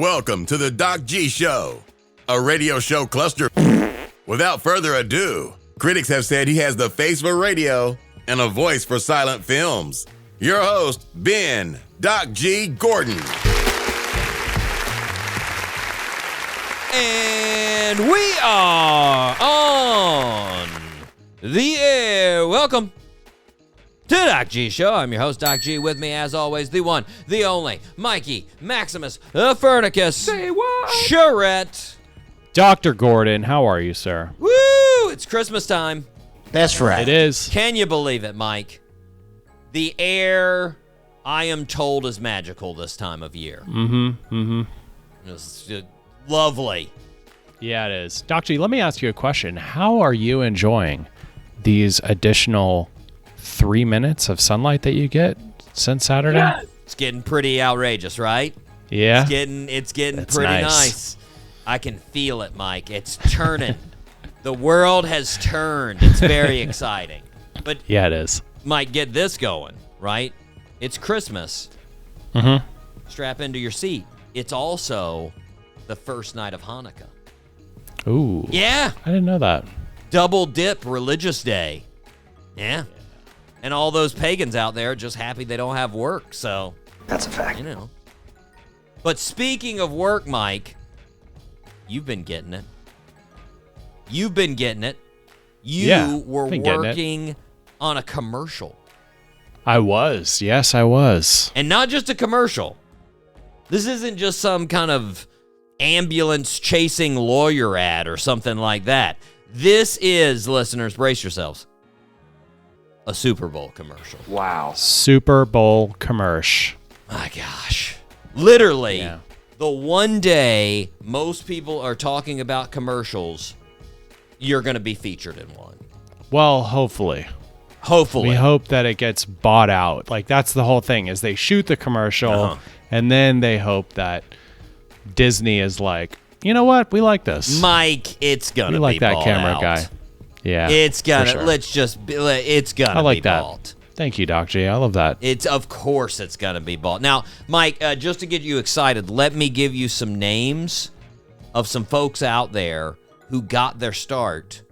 Welcome to the Doc G Show, a radio show cluster. Without further ado, critics have said he has the face for radio and a voice for silent films. Your host, Ben Doc G Gordon. And we are on the air. Welcome to the Doc G Show. I'm your host, Doc G. With me, as always, the one, the only, Mikey Maximus Fernicus. Say what? Charette. Dr. Gordon, how are you, sir? Woo! It's Christmas time. That's right. It is. Can you believe it, Mike? The air, I am told, is magical this time of year. It's lovely. Yeah, it is. Dr. G, let me ask you a question. How are you enjoying these additional 3 minutes of sunlight that you get since Saturday? Yeah. It's getting pretty outrageous, right? Yeah. It's getting That's pretty nice. nice. I can feel it, Mike. It's turning. The world has turned. It's very exciting. But Yeah, it is. Mike, get this going, right? It's Christmas. Mm-hmm. Strap into your seat. It's also the first night of Hanukkah. Ooh. Yeah. I didn't know that. Double dip religious day. Yeah. And all those pagans out there are just happy they don't have work, so. That's a fact. You know. But speaking of work, Mike, you've been getting it. You've been getting it. You were been getting it. working on a commercial. I was. Yes, I was. And not just a commercial. This isn't just some kind of ambulance chasing lawyer ad or something like that. This is, listeners, brace yourselves, a Super Bowl commercial. Wow. Super Bowl commercial. My gosh. Literally, Yeah. the one day most people are talking about commercials, you're going to be featured in one. Well, hopefully. Hopefully. We hope that it gets bought out. Like, that's the whole thing, is they shoot the commercial, and then they hope that Disney is like, you know what? We like this. Mike, it's going to We be like that bought camera out. guy. Yeah. It's going to, for sure. let's just, it's going to I like be that. bought. Thank you, Doc G. I love that. Of course it's going to be bought. Now, Mike, just to get you excited, let me give you some names of some folks out there who got their start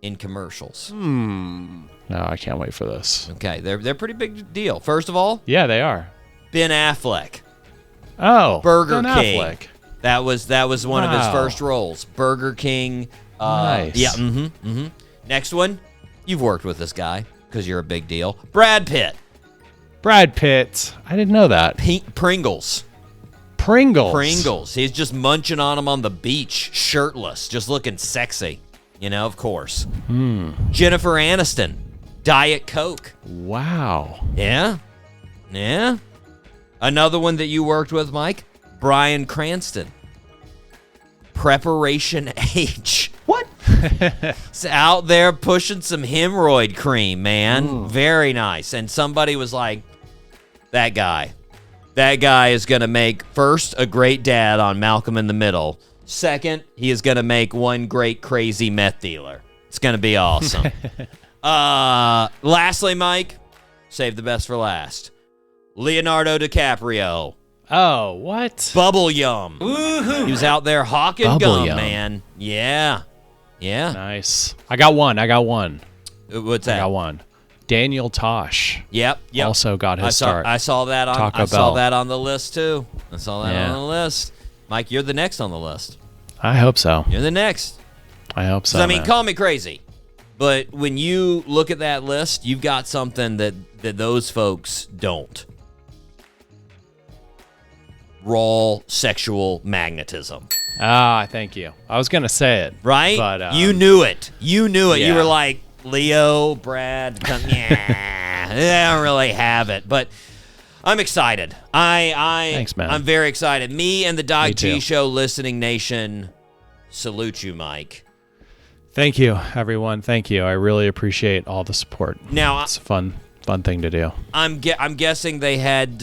in commercials. No, I can't wait for this. Okay, they're pretty big deal. First of all, Yeah, they are. Ben Affleck, Oh, Burger Ben King. Affleck. That was one of his Wow. first roles. Burger King. Nice. Yeah. Next one, you've worked with this guy because you're a big deal. Brad Pitt. Brad Pitt. I didn't know that. Pringles. Pringles. He's just munching on them on the beach, shirtless, just looking sexy. You know, of course. Jennifer Aniston. Diet Coke. Wow. Yeah. Another one that you worked with, Mike, Bryan Cranston. Preparation H. What? It's out there pushing some hemorrhoid cream, man. Very nice. And somebody was like, that guy is going to make, first, a great dad on Malcolm in the Middle. Second, he is going to make one great crazy meth dealer. It's going to be awesome. Lastly, Mike, save the best for last. Leonardo DiCaprio. Oh, what? Bubble Yum. Woo-hoo. He was out there hawking Bubble gum, Yum. man. Yeah. Nice. I got one. What's that? I got one. Daniel Tosh. Yep. Also got his start. I saw that on Taco I saw Bell. that on the list too. I saw that Yeah. on the list. Mike, you're the next on the list. I hope so. You're the next. I hope so. I mean, man. call me crazy, but when you look at that list, you've got something that those folks don't. Raw sexual magnetism. Thank you. I was going to say it. Right? But, you knew it. You Yeah. You were like, Leo, Brad, yeah, they don't really have it. But I'm excited. Thanks, man. I'm very excited. Me and the Doc Me G too. Show listening nation salute you, Mike. Thank you, everyone. Thank you. I really appreciate all the support. Now, It's a fun thing to do. I'm guessing they had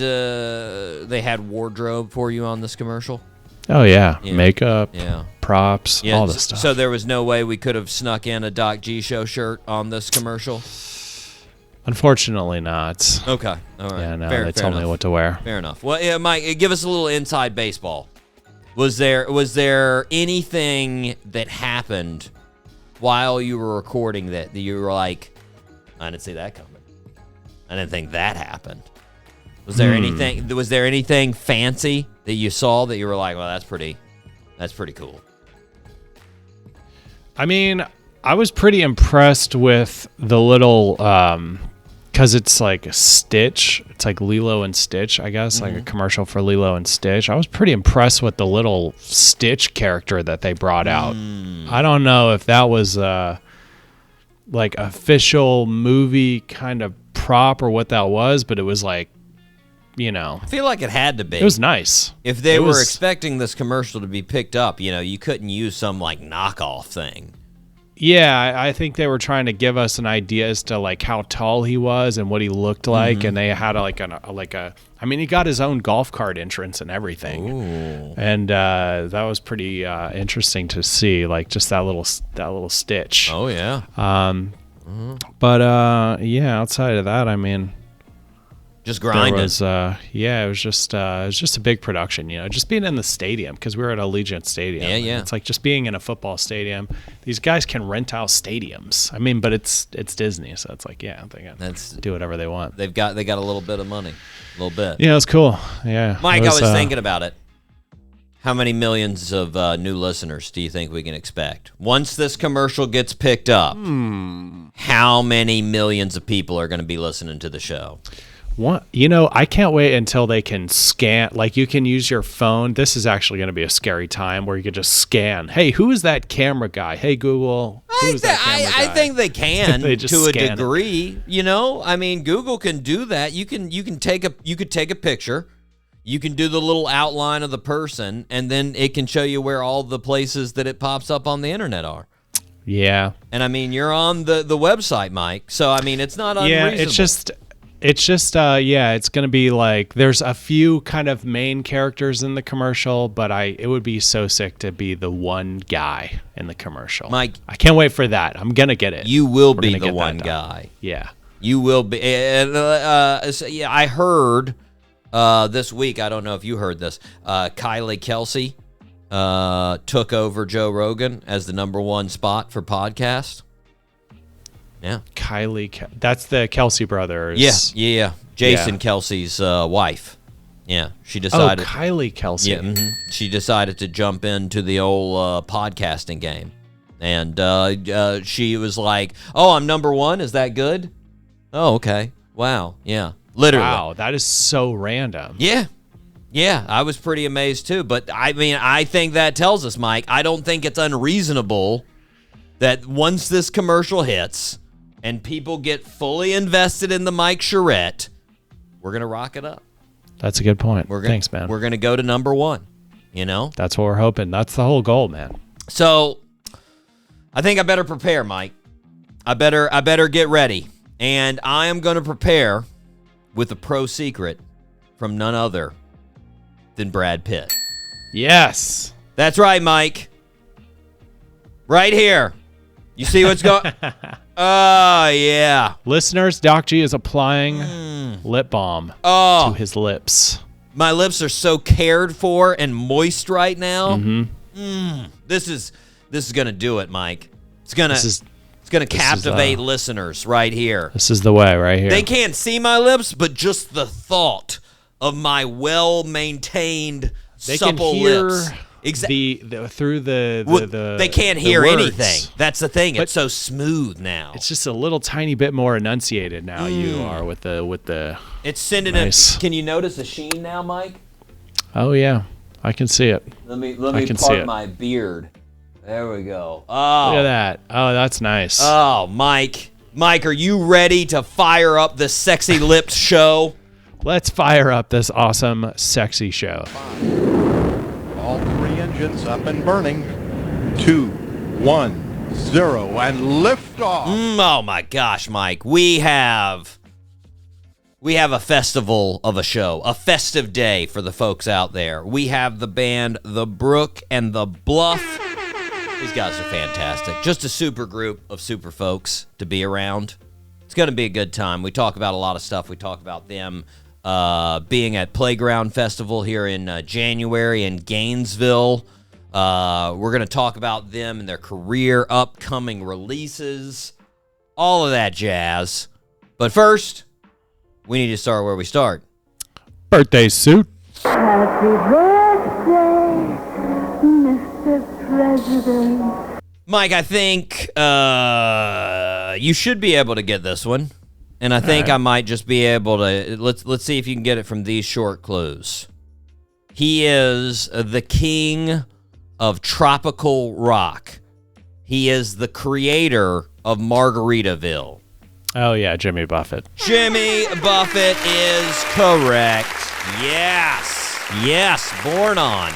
wardrobe for you on this commercial. Oh, yeah. Yeah. Makeup, Yeah. props, Yeah, all this stuff. So there was no way we could have snuck in a Doc G Show shirt on this commercial? Unfortunately not. Okay. All right. Yeah, no, fair they told me enough. what to wear. Fair enough. Well, yeah, Mike, give us a little inside baseball. Was there anything that happened while you were recording that you were like, I didn't see that coming. I didn't think that happened. Was there anything fancy that you saw that you were like, well, that's pretty cool? I mean, I was pretty impressed with the little, because it's like a Stitch. It's like Lilo and Stitch, I guess, like a commercial for Lilo and Stitch. I was pretty impressed with the little Stitch character that they brought out. I don't know if that was like official movie kind of prop or what that was, but it was like, I feel like it had to be. It was nice. If they were expecting this commercial to be picked up, you couldn't use some like knockoff thing. Yeah, I think they were trying to give us an idea as to like how tall he was and what he looked like, and they had I mean, he got his own golf cart entrance and everything. Ooh. And that was pretty interesting to see, like just that little Stitch. Oh yeah. But yeah, outside of that, I mean, just grinding. It was just a big production, just being in the stadium, because we were at Allegiant Stadium. Yeah. It's like just being in a football stadium. These guys can rent out stadiums. I mean, but it's Disney, so it's like, yeah, they can do whatever they want. They got a little bit of money, a little bit. Yeah, it was cool. Yeah, Mike, I was thinking about it. How many millions of new listeners do you think we can expect once this commercial gets picked up? How many millions of people are going to be listening to the show? What, I can't wait until they can scan. Like, you can use your phone. This is actually going to be a scary time where you could just scan. Hey, who is that camera guy? Hey, Google, who is that camera guy? I think they can to a degree. It. I mean, Google can do that. You could take a picture. You can do the little outline of the person, and then it can show you where all the places that it pops up on the internet are. Yeah. And I mean, you're on the website, Mike. So I mean, it's not unreasonable. Yeah, it's just it's going to be like, there's a few kind of main characters in the commercial, but it would be so sick to be the one guy in the commercial. Mike, I can't wait for that. I'm going to get it. You will be the one guy. Yeah. You will be. Yeah, I heard this week, I don't know if you heard this, Kylie Kelsey took over Joe Rogan as the #1 spot for podcast. Yeah. That's the Kelsey brothers. Yeah. Jason Kelsey's wife. Yeah, she decided. Oh, Kylie Kelsey. Yeah, she decided to jump into the old podcasting game. And she was like, oh, I'm #1? Is that good? Oh, okay. Wow. Yeah. Literally. Wow, that is so random. Yeah, I was pretty amazed too. But I mean, I think that tells us, Mike, I don't think it's unreasonable that once this commercial hits and people get fully invested in the Mike Charette, we're going to rock it up. That's a good point. Thanks, man. We're going to go to #1, That's what we're hoping. That's the whole goal, man. So I think I better prepare, Mike. I better get ready. And I am going to prepare with a pro secret from none other than Brad Pitt. Yes. That's right, Mike. Right here. You see what's going? Oh, yeah. Listeners, Doc G is applying lip balm to his lips. My lips are so cared for and moist right now. This is gonna do it, Mike. It's gonna captivate listeners right here. This is the way, right here. They can't see my lips, but just the thought of my well-maintained, supple lips. Through the they can't hear anything. That's the thing. It's so smooth now. It's just a little tiny bit more enunciated now. You are with the. It's sending nice. Can you notice a sheen now, Mike? Oh yeah, I can see it. Let me part my beard. There we go. Oh, look at that. Oh, that's nice. Oh, Mike, are you ready to fire up the Sexy Lips show? Let's fire up this awesome, sexy show. All 3 engines up and burning. 2, 1, 0, and lift off. Oh my gosh, Mike. We have a festival of a show, a festive day for the folks out there. We have the band The Brook and The Bluff. These guys are fantastic. Just a super group of super folks to be around. It's going to be a good time. We talk about a lot of stuff. We talk about them being at Playground Festival here in January in Gainesville. We're going to talk about them and their career, upcoming releases, all of that jazz. But first, we need to start where we start. Birthday suit. Happy birthday, Mr. President. Mike, I think you should be able to get this one. And I think I might just be able to, let's see if you can get it from these short clues. He is the king of tropical rock. He is the creator of Margaritaville. Oh, yeah, Jimmy Buffett. Jimmy Buffett is correct. Yes, born on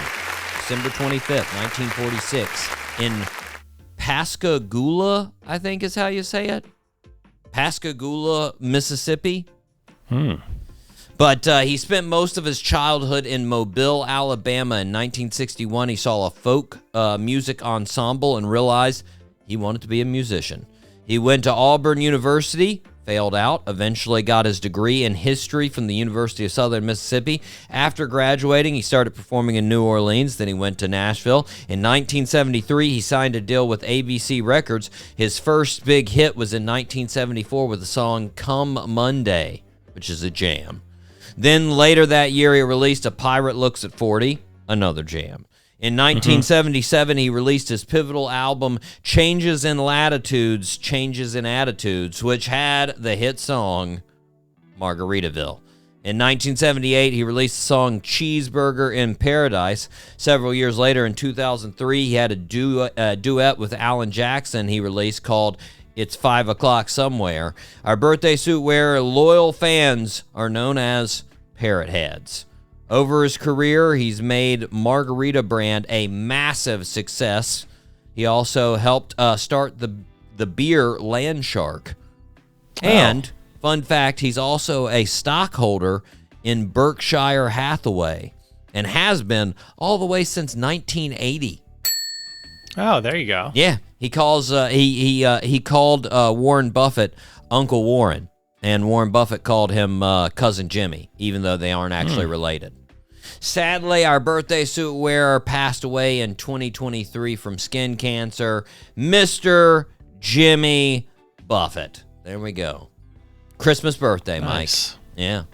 December 25th, 1946 in Pascagoula, I think is how you say it. Pascagoula, Mississippi. But he spent most of his childhood in Mobile, Alabama. In 1961, he saw a folk music ensemble and realized he wanted to be a musician. He went to Auburn University, failed out, eventually got his degree in history from the University of Southern Mississippi. After graduating, he started performing in New Orleans. Then he went to Nashville. In 1973, he signed a deal with ABC Records. His first big hit was in 1974 with the song Come Monday, which is a jam. Then later that year, he released A Pirate Looks at 40, another jam. In 1977, he released his pivotal album, Changes in Latitudes, Changes in Attitudes, which had the hit song, Margaritaville. In 1978, he released the song Cheeseburger in Paradise. Several years later, in 2003, he had a duet with Alan Jackson he released called It's 5 O'Clock Somewhere. Our birthday suit wearer loyal fans are known as Parrot Heads. Over his career, he's made Margarita brand a massive success. He also helped start the beer Land Shark. And, fun fact, he's also a stockholder in Berkshire Hathaway and has been all the way since 1980. Oh, there you go. Yeah, he calls he called Warren Buffett Uncle Warren, and Warren Buffett called him Cousin Jimmy, even though they aren't actually related. Sadly, our birthday suit wearer passed away in 2023 from skin cancer, Mr. Jimmy Buffett. There we go. Christmas birthday, Nice. Mike.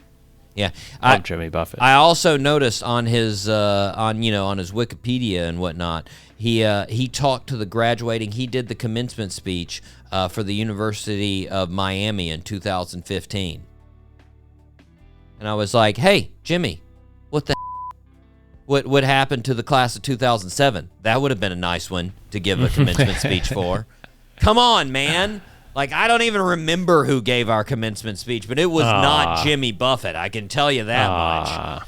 Yeah. I'm Jimmy Buffett. I also noticed on his on his Wikipedia and whatnot, he talked to the graduating. He did the commencement speech for the University of Miami in 2015, and I was like, "Hey, Jimmy, what the what happened to the class of 2007? That would have been a nice one to give a commencement speech for. Come on, man." Like, I don't even remember who gave our commencement speech, but it was not Jimmy Buffett. I can tell you that much.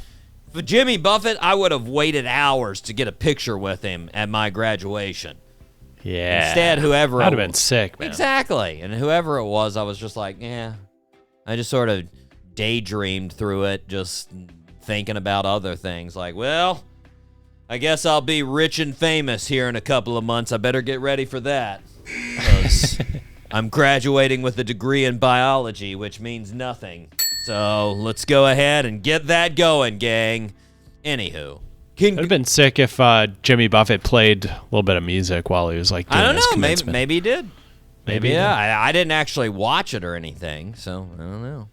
For Jimmy Buffett, I would have waited hours to get a picture with him at my graduation. Yeah. Instead, whoever... I'd have been sick, man. Exactly. And whoever it was, I was just like, yeah. I just sort of daydreamed through it, just thinking about other things. Like, well, I guess I'll be rich and famous here in a couple of months. I better get ready for that. 'Cause I'm graduating with a degree in biology, which means nothing. So let's go ahead and get that going, gang. Anywho. It would have been sick if Jimmy Buffett played a little bit of music while he was like doing I don't his know. commencement. Maybe he did. Maybe yeah. I didn't actually watch it or anything, so I don't know.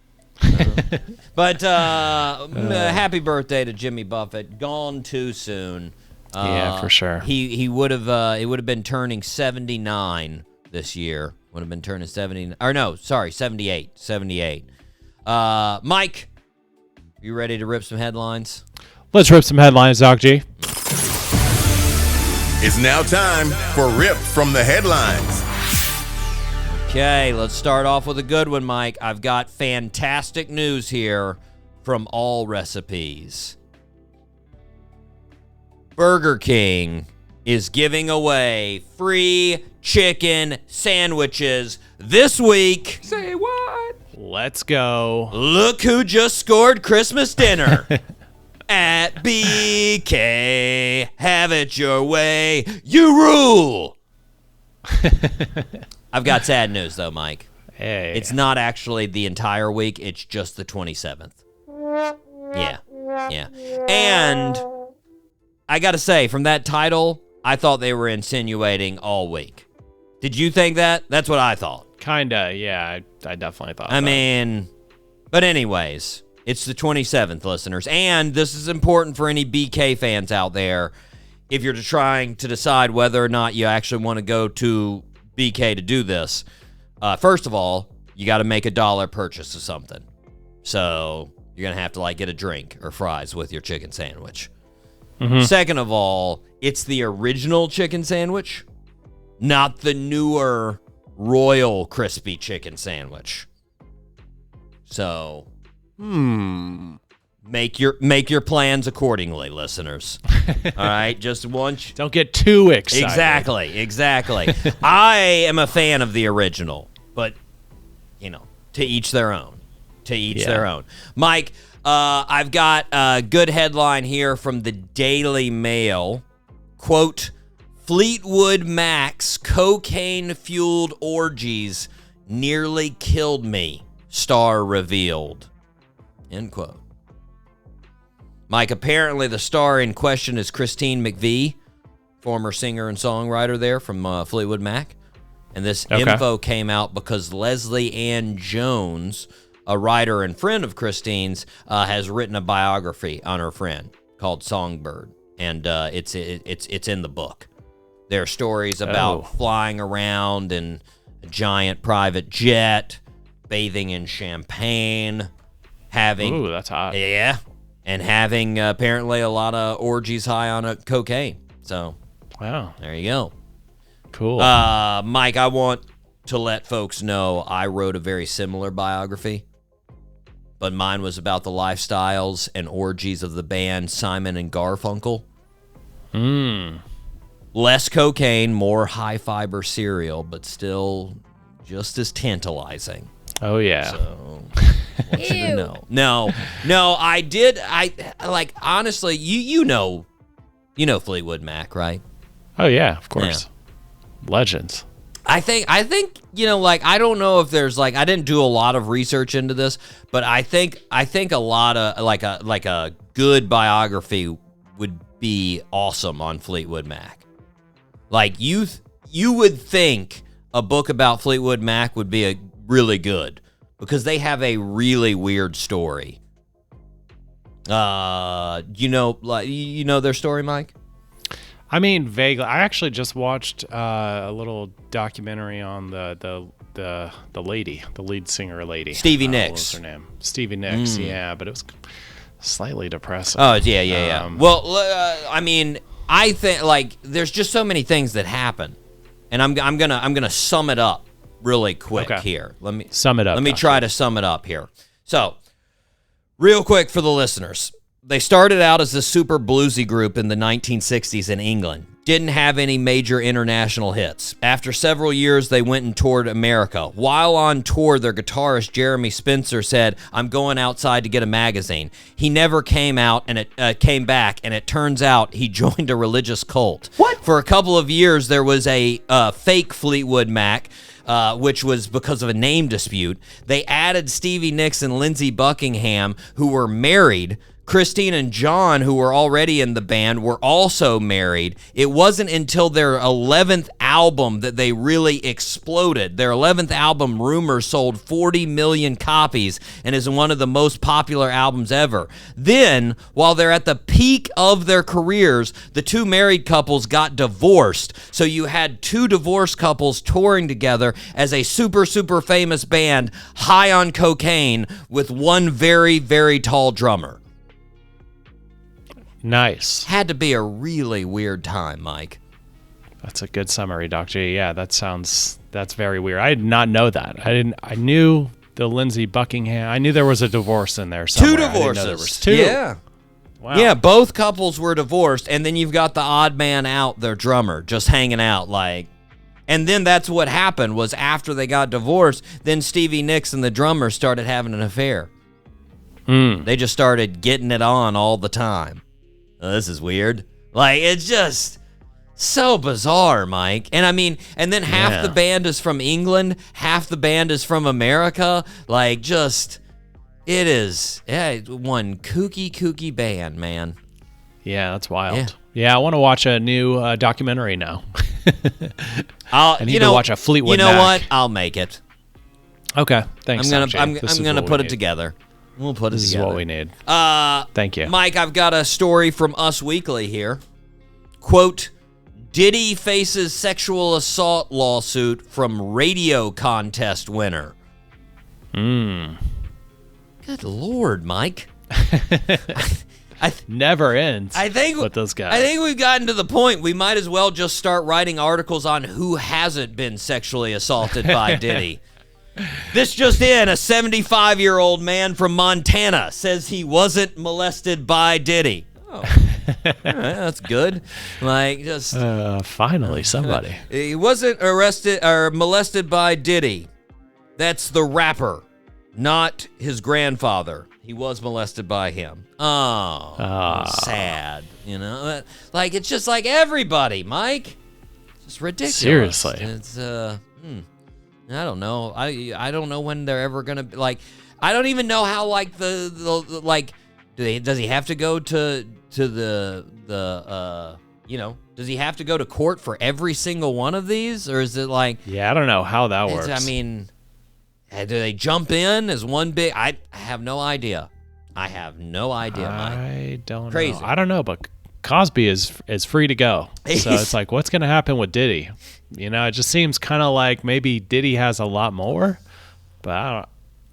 But happy birthday to Jimmy Buffett. Gone too soon. Yeah, for sure. He would have been turning 79 this year. Would have been turning 70. Or no, sorry, 78. 78. Mike, you ready to rip some headlines? Let's rip some headlines, Doc G. It's now time for Rip from the Headlines. Okay, let's start off with a good one, Mike. I've got fantastic news here from All Recipes. Burger King is giving away free chicken sandwiches this week. Say what? Let's go. Look who just scored Christmas dinner. At BK, have it your way. You rule. I've got sad news, though, Mike. Hey. It's not actually the entire week. It's just the 27th. Yeah. And I got to say, from that title, I thought they were insinuating all week. Did you think that? That's what I thought. Kinda, yeah. I definitely thought I mean, but anyways, it's the 27th, listeners. And this is important for any BK fans out there. If you're trying to decide whether or not you actually want to go to BK to do this, first of all, you got to make $1 purchase of something. So you're going to have to like get a drink or fries with your chicken sandwich. Mm-hmm. Second of all, it's the original chicken sandwich, not the newer Royal Crispy chicken sandwich. So, make your plans accordingly, listeners. All right, just once. Don't get too excited. Exactly. I am a fan of the original, but to each their own. Their own. Mike, I've got a good headline here from the Daily Mail. Quote, Fleetwood Mac's cocaine-fueled orgies nearly killed me, star revealed. End quote. Mike, apparently the star in question is Christine McVie, former singer and songwriter there from Fleetwood Mac. And this info came out because Leslie Ann Jones, a writer and friend of Christine's, has written a biography on her friend called Songbird, and it's in the book. There are stories about flying around in a giant private jet, bathing in champagne, having... Ooh, that's hot. Yeah, and having apparently a lot of orgies high on cocaine. So, wow. There you go. Cool. Mike, I want to let folks know I wrote a very similar biography, but mine was about the lifestyles and orgies of the band Simon and Garfunkel. Less cocaine, more high-fiber cereal, but still just as tantalizing. Oh, yeah. So, I want you to know. No, I did. Honestly, you know Fleetwood Mac, right? Oh, yeah, of course. Yeah. Legends. I think I don't know if there's I didn't do a lot of research into this, but I think a lot of like a good biography would be awesome on Fleetwood Mac. Like you would think a book about Fleetwood Mac would be really good because they have a really weird story. You know their story, Mike? I mean, vaguely. I actually just watched a little documentary on the lady, the lead singer lady. Stevie Nicks. Nicks. What's her name? Stevie Nicks, yeah, but it was slightly depressing. Oh, yeah. Well, I mean, I think, there's just so many things that happen, and I'm gonna sum it up really quick here. Let me sum it up. Let me try to sum it up here. So, real quick for the listeners. They started out as a super bluesy group in the 1960s in England. Didn't have any major international hits. After several years, they went and toured America. While on tour, their guitarist Jeremy Spencer said, "I'm going outside to get a magazine." He never came out, and it came back, and it turns out he joined a religious cult. What? For a couple of years, there was a fake Fleetwood Mac, which was because of a name dispute. They added Stevie Nicks and Lindsey Buckingham, who were married. Christine and John, who were already in the band, were also married. It wasn't until their 11th album that they really exploded. Their 11th album, Rumors, sold 40 million copies and is one of the most popular albums ever. Then, while they're at the peak of their careers, the two married couples got divorced. So you had two divorced couples touring together as a super, super famous band, high on cocaine, with one very, very tall drummer. Nice. Had to be a really weird time, Mike. That's a good summary, Doc G. Yeah, that's very weird. I did not know that. I knew the Lindsey Buckingham. I knew there was a divorce in there somewhere. Two divorces. I didn't know there was two. Yeah. Wow. Yeah, both couples were divorced, and then you've got the odd man out, their drummer, just hanging out and then that's what happened was after they got divorced, then Stevie Nicks and the drummer started having an affair. They just started getting it on all the time. Oh, this is weird. It's just so bizarre, Mike. And I mean, and then half the band is from England, half the band is from America. It is. Yeah, one kooky band, man. Yeah, that's wild. Yeah, I want to watch a new documentary now. I need to watch a Fleetwood You know Mac. what? I'll make it. Okay, thanks. I'm Sanjay. gonna put it together. We'll put it This together. is what we need. Thank you. Mike, I've got a story from Us Weekly here. Quote, Diddy faces sexual assault lawsuit from radio contest winner. Good Lord, Mike. Never ends. I think with those guys. I think we've gotten to the point we might as well just start writing articles on who hasn't been sexually assaulted by Diddy. This just in, a 75-year-old man from Montana says he wasn't molested by Diddy. Oh, all right, that's good. Like, just finally somebody. he wasn't arrested or molested by Diddy. That's the rapper, not his grandfather. He was molested by him. Oh, sad. You know, like it's just like everybody, Mike. It's just ridiculous. Seriously, it's I don't know. I don't know when they're ever gonna be like. I don't even know how like the like. Does he have to go to the does he have to go to court for every single one of these, or is it like? Yeah, I don't know how that works. I mean, do they jump in as one big? I have no idea. I have no idea, Mike. I don't Crazy. know. I don't know, but Cosby is free to go. So it's like, what's going to happen with Diddy? You know, it just seems kind of like maybe Diddy has a lot more, but I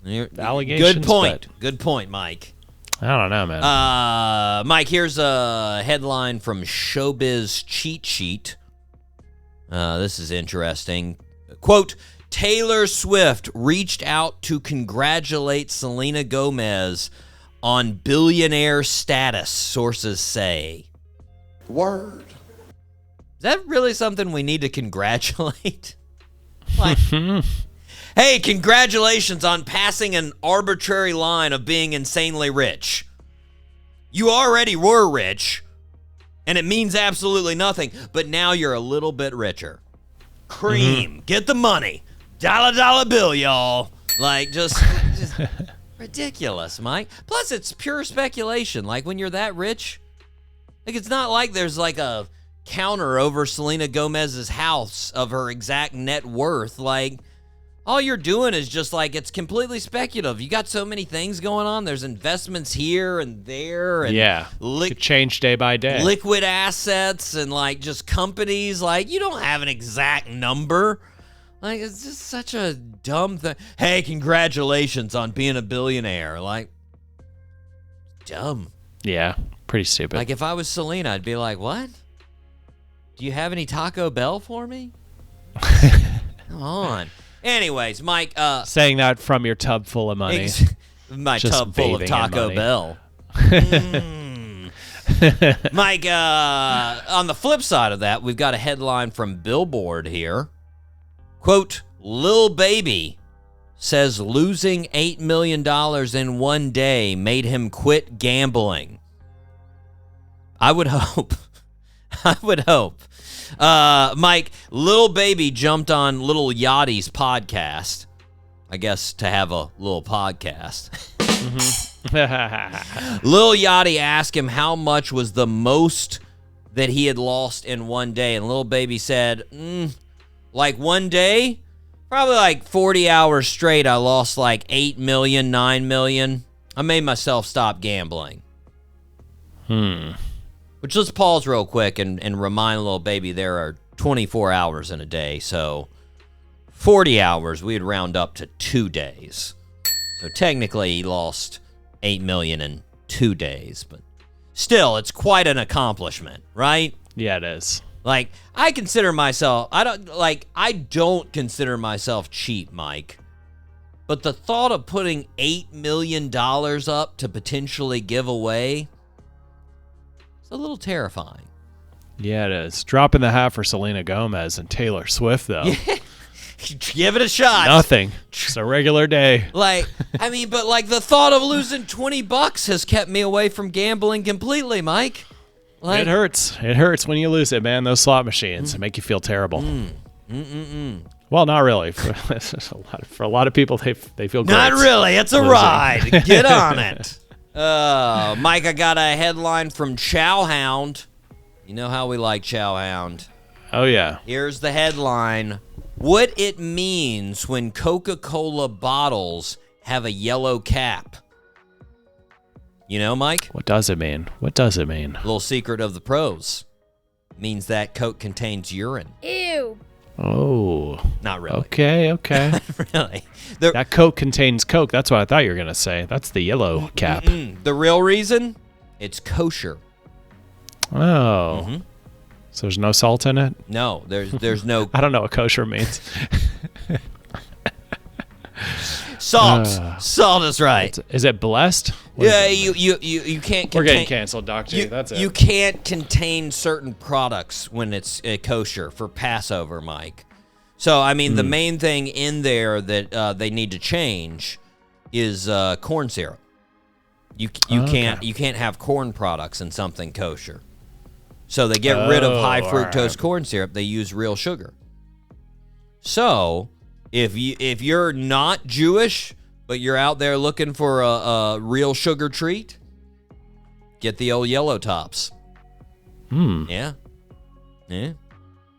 don't. Allegations. Good point. Good point, Mike. I don't know, man. Mike, here's a headline from Showbiz Cheat Sheet. This is interesting. Quote, Taylor Swift reached out to congratulate Selena Gomez on billionaire status, sources say. Word. Is that really something we need to congratulate? Like, hey, congratulations on passing an arbitrary line of being insanely rich. You already were rich, and it means absolutely nothing, but now you're a little bit richer. Cream, get the money. Dollar bill, y'all. Like, just ridiculous, Mike. Plus, it's pure speculation. Like, when you're that rich, like, it's not like there's like a counter over Selena Gomez's house of her exact net worth. Like, all you're doing is just like, it's completely speculative. You got so many things going on. There's investments here and there. And could change day by day. Liquid assets and like just companies. Like, you don't have an exact number. Like, it's just such a dumb thing. Hey, congratulations on being a billionaire. Like, dumb. Yeah, pretty stupid. Like, if I was Selena, I'd be like, what? Do you have any Taco Bell for me? Come on. Anyways, Mike. Saying that from your tub full of money. My Just tub full of bathing in Taco money. Bell. Mike, on the flip side of that, we've got a headline from Billboard here. Quote, Lil Baby says losing $8 million in one day made him quit gambling. I would hope. I would hope. Mike, Lil Baby jumped on Lil Yachty's podcast, I guess, to have a little podcast. Lil Yachty asked him how much was the most that he had lost in one day, and Lil Baby said, like one day, probably like 40 hours straight, I lost like 8 million, 9 million. I made myself stop gambling. Which, let's pause real quick and remind Lil Baby there are 24 hours in a day. So 40 hours, we'd round up to 2 days. So technically he lost 8 million in 2 days. But still, it's quite an accomplishment, right? Yeah, it is. Like, I consider myself, I don't consider myself cheap, Mike. But the thought of putting $8 million up to potentially give away, it's a little terrifying. Yeah, it is. Dropping the hat for Selena Gomez and Taylor Swift, though. Give it a shot. Nothing. Just a regular day. Like, I mean, but like the thought of losing $20 has kept me away from gambling completely, Mike. Like, it hurts. It hurts when you lose it, man. Those slot machines make you feel terrible. Well, not really. For a lot of people, they feel great. Not really. It's a losing. ride. Get on it. Mike, I got a headline from Chowhound. You know how we like Chowhound. Oh, yeah. Here's the headline. What it means when Coca-Cola bottles have a yellow cap. You know, Mike? What does it mean? What does it mean? Little secret of the pros. Means that Coke contains urine. Ew. Oh. Not really. Okay. Really. That Coke contains Coke. That's what I thought you were going to say. That's the yellow cap. The real reason? It's kosher. Oh. Mm-hmm. So there's no salt in it? No, there's no I don't know what kosher means. salt. Salt is right. Is it blessed? What Yeah, is it? you can't. We're getting contain- canceled, Doc J. That's it. You can't contain certain products when it's kosher for Passover, Mike. So I mean, the main thing in there that they need to change is corn syrup. You can't have corn products in something kosher. So they get rid of high fructose corn syrup. They use real sugar. So if you're not Jewish, but you're out there looking for a real sugar treat, get the old yellow tops. Yeah.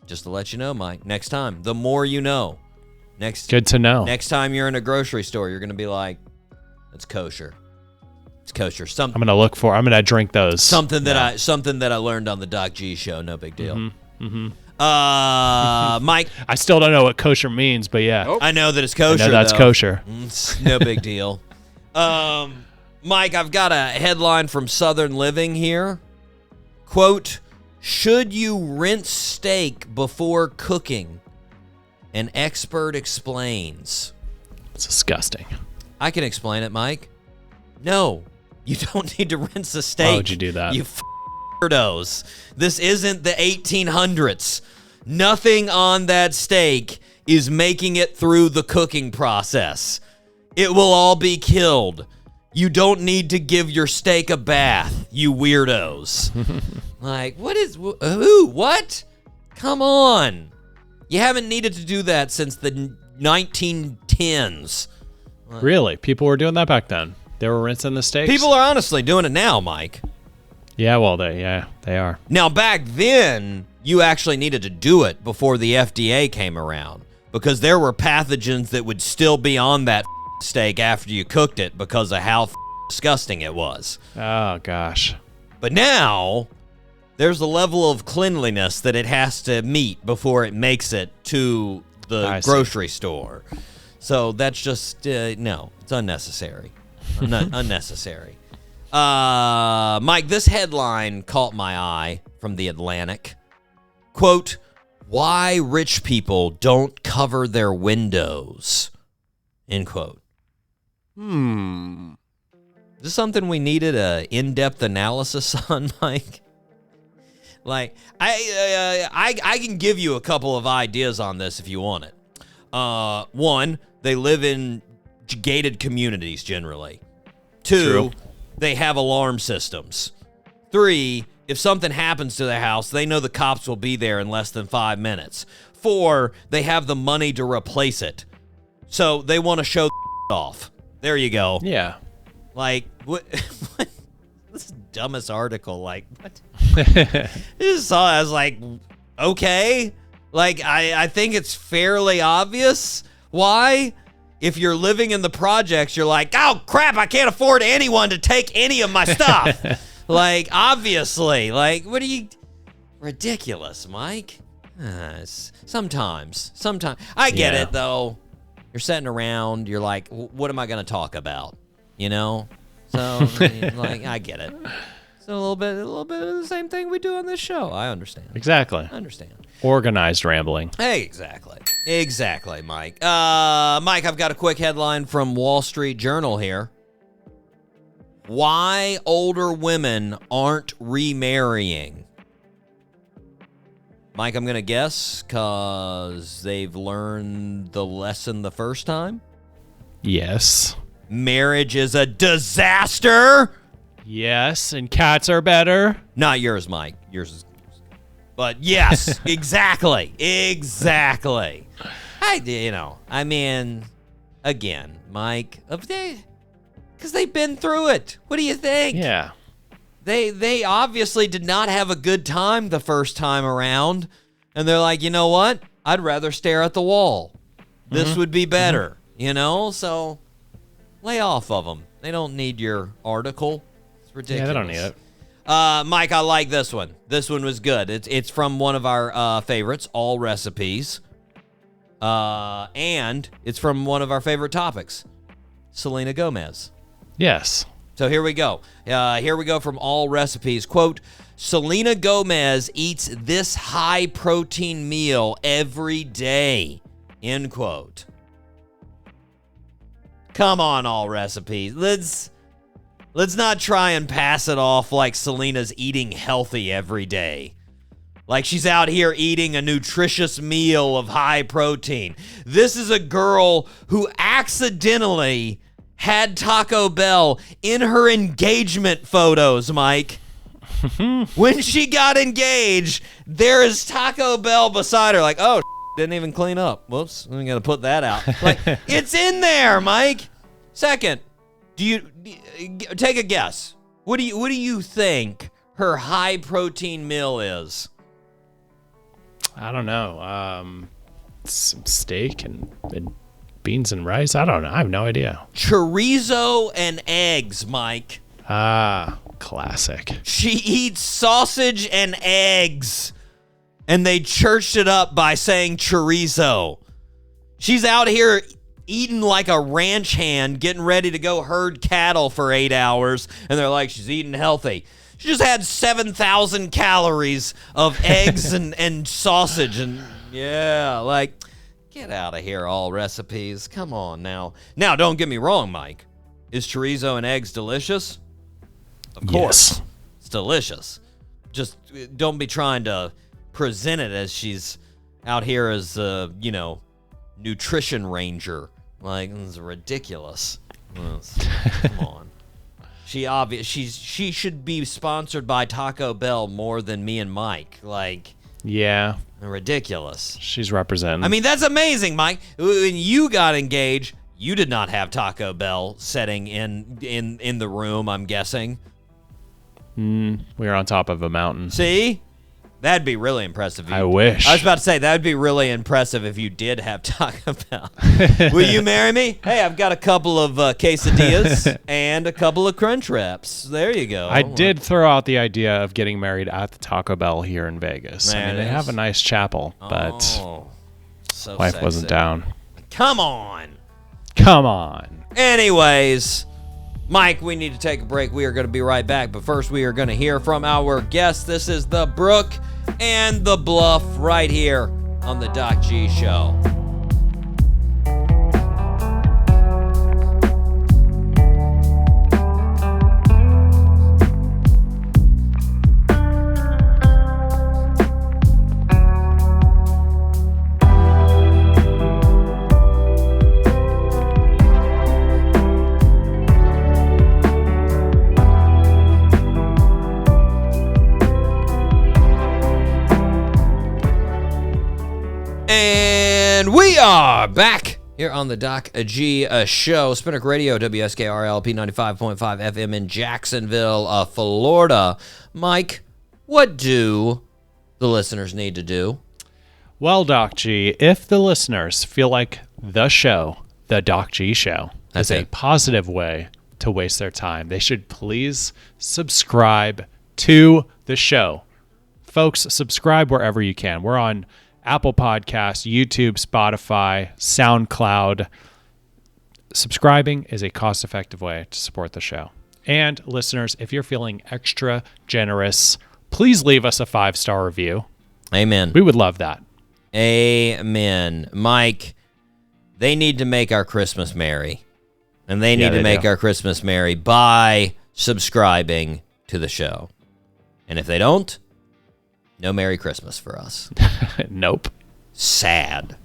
Just to let you know, Mike. Next time, the more you know. Good to know. Next time you're in a grocery store, you're gonna be like, "It's kosher. It's kosher." I'm gonna drink those. Something that I learned on the Doc G show. No big deal. Mike, I still don't know what kosher means, but yeah. I know that it's kosher. I know that's though. kosher. It's no big deal. Mike, I've got a headline from Southern Living here. Quote, should you rinse steak before cooking? An expert explains. It's disgusting. I can explain it, Mike. No, you don't need to rinse the steak. Why would you do that? You weirdos. This isn't the 1800s. Nothing on that steak is making it through the cooking process. It will all be killed. You don't need to give your steak a bath, you weirdos. Like, what? Come on. You haven't needed to do that since the 1910s. Really? People were doing that back then? They were rinsing the steaks? People are honestly doing it now, Mike. Yeah, well, they are. Now, back then, you actually needed to do it before the FDA came around because there were pathogens that would still be on that steak after you cooked it because of how disgusting it was. Oh, gosh. But now, there's a level of cleanliness that it has to meet before it makes it to the grocery store. So that's just, no, it's unnecessary. Unnecessary. Mike, this headline caught my eye from The Atlantic. Quote, why rich people don't cover their windows. End quote. Is this something we needed an in-depth analysis on, Mike? Like, I can give you a couple of ideas on this if you want it. One, they live in gated communities generally. Two, True. They have alarm systems. Three, if something happens to their house, they know the cops will be there in less than 5 minutes. Four, they have the money to replace it. So they want to show off. There you go. Yeah. Like, what? What? This is the dumbest article. Like, what? I just saw it. I was like, okay. Like, I think it's fairly obvious why. If you're living in the projects, you're like, oh, crap, I can't afford anyone to take any of my stuff. Like, obviously. Like, what are you... Ridiculous, Mike. Sometimes. I get it, though. You're sitting around, you're like, what am I going to talk about? You know? So, like, I get it. It's a little bit of the same thing we do on this show. I understand. Exactly. I understand. Organized rambling. Hey, exactly, Mike. Mike, I've got a quick headline from Wall Street Journal here. Why older women aren't remarrying? Mike, I'm going to guess because they've learned the lesson the first time? Yes. Marriage is a disaster? Yes, and cats are better. Not yours, Mike. Yours is... But yes, exactly. Hey, I mean, again, Mike, because they've been through it. What do you think? Yeah. They obviously did not have a good time the first time around, and they're like, you know what? I'd rather stare at the wall. This would be better, So lay off of them. They don't need your article. It's ridiculous. Yeah, they don't need it. Mike, I like this one. This one was good. It's from one of our favorites, All Recipes. And it's from one of our favorite topics, Selena Gomez. Yes. So here we go. Here we go from All Recipes. Quote, Selena Gomez eats this high-protein meal every day. End quote. Come on, All Recipes. Let's not try and pass it off like Selena's eating healthy every day. Like she's out here eating a nutritious meal of high protein. This is a girl who accidentally had Taco Bell in her engagement photos, Mike. When she got engaged, there is Taco Bell beside her. Like, oh, didn't even clean up. Whoops, I'm going to put that out. Like, it's in there, Mike. Second, do you take a guess? What do you think her high protein meal is? I don't know. Some steak and beans and rice. I don't know. I have no idea. Chorizo and eggs, Mike. Ah, classic. She eats sausage and eggs, and they churched it up by saying chorizo. She's out here eating like a ranch hand, getting ready to go herd cattle for 8 hours, and they're like, she's eating healthy. She just had 7,000 calories of eggs and sausage, and yeah, like, get out of here, All Recipes. Come on now. Now, don't get me wrong, Mike. Is chorizo and eggs delicious? Of course. Yes. It's delicious. Just don't be trying to present it as she's out here as, nutrition ranger. Like, this is ridiculous. Come on. She should be sponsored by Taco Bell more than me and Mike. Like, yeah, ridiculous. She's representing. I mean, that's amazing, Mike. When you got engaged, you did not have Taco Bell setting in the room, I'm guessing. We were on top of a mountain. See? That'd be really impressive. I wish. I was about to say, that would be really impressive if you did have Taco Bell. Will you marry me? Hey, I've got a couple of quesadillas and a couple of crunch wraps. There you go. I did throw out the idea of getting married at the Taco Bell here in Vegas. I mean, they have a nice chapel, but so wife sexy. wasn't down. Come on. Anyways, Mike, we need to take a break. We are going to be right back, but first we are going to hear from our guest. This is the Brook and The Bluff right here on the Doc G Show. And we are back here on the Doc G Show. Spinnaker Radio, WSKRLP 95.5 FM in Jacksonville, Florida. Mike, what do the listeners need to do? Well, Doc G, if the listeners feel like the show, the Doc G Show, That's is a it. positive way to waste their time, they should please subscribe to the show. Folks, subscribe wherever you can. We're on Apple Podcasts, YouTube, Spotify, SoundCloud. Subscribing is a cost-effective way to support the show. And listeners, if you're feeling extra generous, please leave us a 5-star review. Amen. We would love that. Amen. Mike, they need to make our Christmas merry. And they need to make our Christmas merry by subscribing to the show. And if they don't, no Merry Christmas for us. Nope. Sad.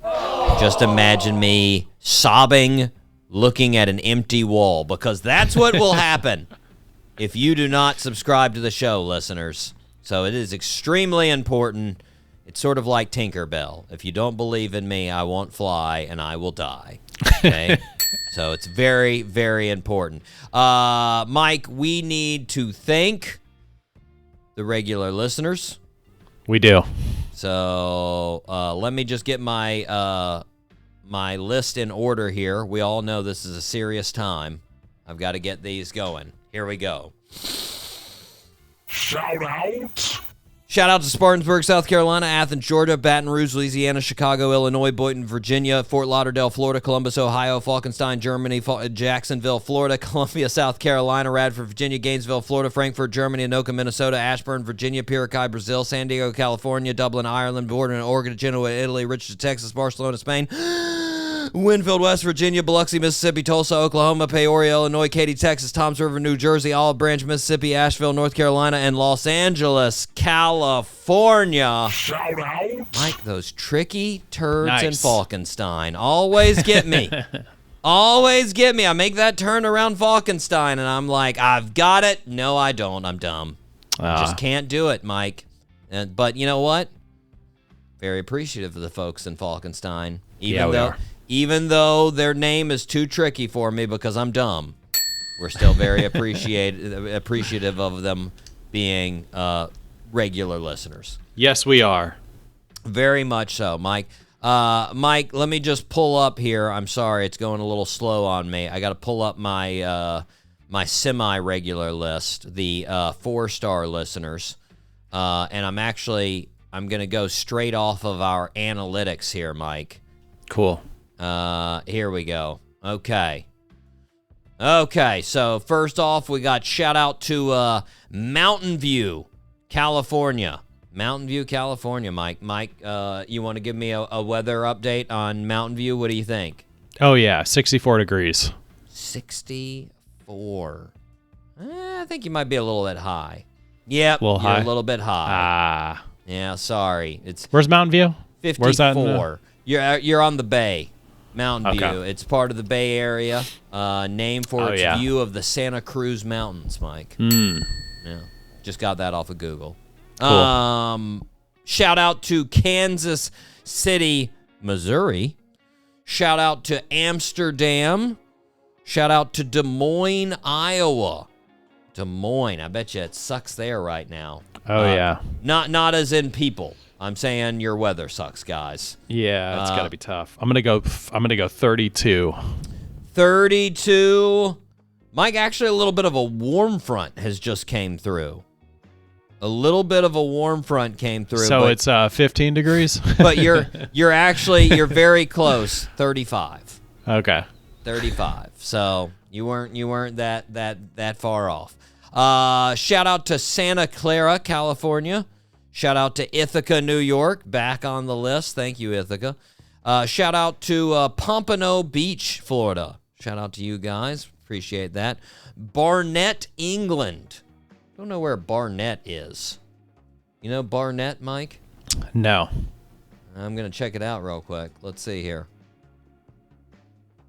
Just imagine me sobbing, looking at an empty wall, because that's what will happen if you do not subscribe to the show, listeners. So it is extremely important. It's sort of like Tinkerbell. If you don't believe in me, I won't fly and I will die. Okay? So it's very, very important. Mike, we need to thank the regular listeners. We do. So let me just get my my list in order here. We all know this is a serious time. I've got to get these going. Here we go. Shoutouts. Shout out to Spartansburg, South Carolina, Athens, Georgia, Baton Rouge, Louisiana, Chicago, Illinois, Boynton, Virginia, Fort Lauderdale, Florida, Columbus, Ohio, Falkenstein, Germany, Jacksonville, Florida, Columbia, South Carolina, Radford, Virginia, Gainesville, Florida, Frankfurt, Germany, Anoka, Minnesota, Ashburn, Virginia, Piracai, Brazil, San Diego, California, Dublin, Ireland, Borden, Oregon, Genoa, Italy, Richmond, Texas, Barcelona, Spain, Winfield, West Virginia, Biloxi, Mississippi, Tulsa, Oklahoma, Peoria, Illinois, Katy, Texas, Toms River, New Jersey, Olive Branch, Mississippi, Asheville, North Carolina, and Los Angeles, California. Shoutouts. Mike, those tricky turds Nice. in Falkenstein always get me. Always get me. I make that turn around Falkenstein, and I'm like, I've got it. No, I don't. I'm dumb. Just can't do it, Mike. But you know what? Very appreciative of the folks in Falkenstein. Even though their name is too tricky for me because I'm dumb, we're still very appreciative of them being regular listeners. Yes, we are. Very much so, Mike. Mike, let me just pull up here. I'm sorry, it's going a little slow on me. I got to pull up my my semi-regular list, the 4-star listeners, and I'm going to go straight off of our analytics here, Mike. Cool. Here we go. Okay, so first off, we got shout out to Mountain View, California. Mountain View, California, Mike. Mike, you want to give me a weather update on Mountain View? What do you think? Oh, yeah, 64 degrees. 64. I think you might be a little bit high. Yep, You're a little bit high. Ah. Yeah, sorry. Where's Mountain View? 54. Where's that in You're on the bay. Mountain Okay. View. It's part of the Bay Area. Named for its view of the Santa Cruz Mountains, Mike. Yeah. Just got that off of Google. Cool. Shout out to Kansas City, Missouri. Shout out to Amsterdam. Shout out to Des Moines, Iowa. Des Moines. I bet you it sucks there right now. Oh, yeah. Not as in people. I'm saying your weather sucks, guys. Yeah, it's got to be tough. I'm going to go 32. 32. Mike, actually a little bit of a warm front has just came through. A little bit of a warm front came through. So it's 15 degrees? But you're very close. 35. Okay. 35. So you weren't that far off. Shout out to Santa Clara, California. Shout out to Ithaca, New York, back on the list. Thank you, Ithaca. Shout out to Pompano Beach, Florida. Shout out to you guys. Appreciate that. Barnet, England. Don't know where Barnet is. You know Barnet, Mike? No. I'm going to check it out real quick. Let's see here.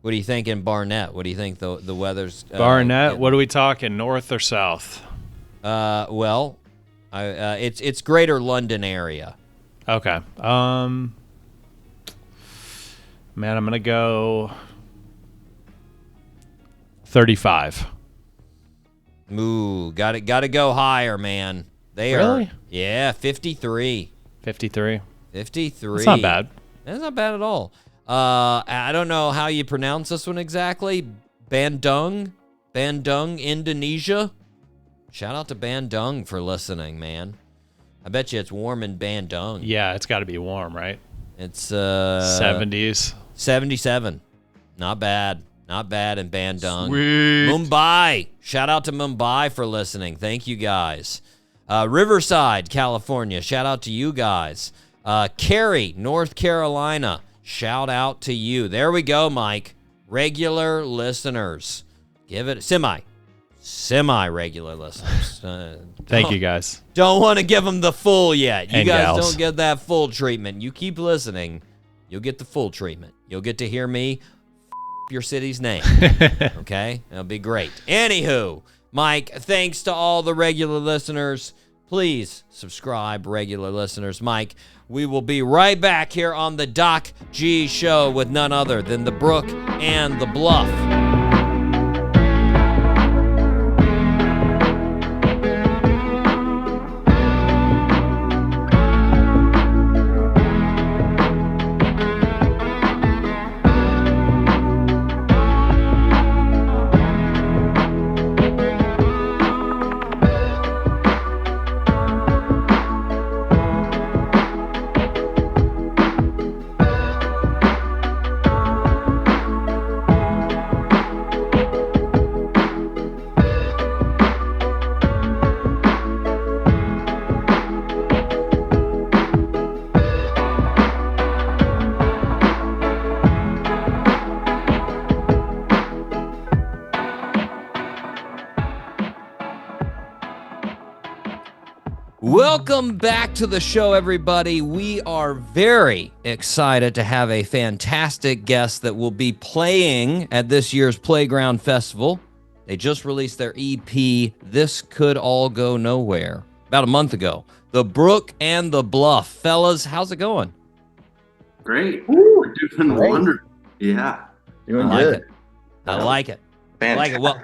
What do you think in Barnet? What do you think the weather's... Barnet, what are we talking, north or south? Well, it's Greater London area. Okay. Man, I'm going to go 35. Ooh, got to go higher, man. They Really? are. Yeah, 53. 53. 53. That's not bad. That's not bad at all. I don't know how you pronounce this one exactly. Bandung, Indonesia. Shout out to Bandung for listening, man. I bet you it's warm in Bandung. Yeah, it's got to be warm, right? It's 70s. 77. Not bad. Not bad in Bandung. Sweet. Mumbai. Shout out to Mumbai for listening. Thank you guys. Riverside, California. Shout out to you guys. Cary, North Carolina. Shout out to you. There we go, Mike. Regular listeners. Give it semi-regular listeners. Thank you, guys. Don't want to give them the full yet. You And guys gals. don't get that full treatment. You keep listening, you'll get the full treatment. You'll get to hear me your city's name. Okay? That'll be great. Anywho, Mike, thanks to all the regular listeners. Please subscribe, regular listeners. Mike, we will be right back here on the Doc G Show with none other than the Brook and the Bluff. Welcome back to the show, everybody. We are very excited to have a fantastic guest that will be playing at this year's Playground Festival. They just released their EP, This Could All Go Nowhere, about a month ago. The Brook and the Bluff. Fellas, how's it going? Great. We're doing wonderful. Yeah. Doing I like good. it. I like it. Fantastic. Well,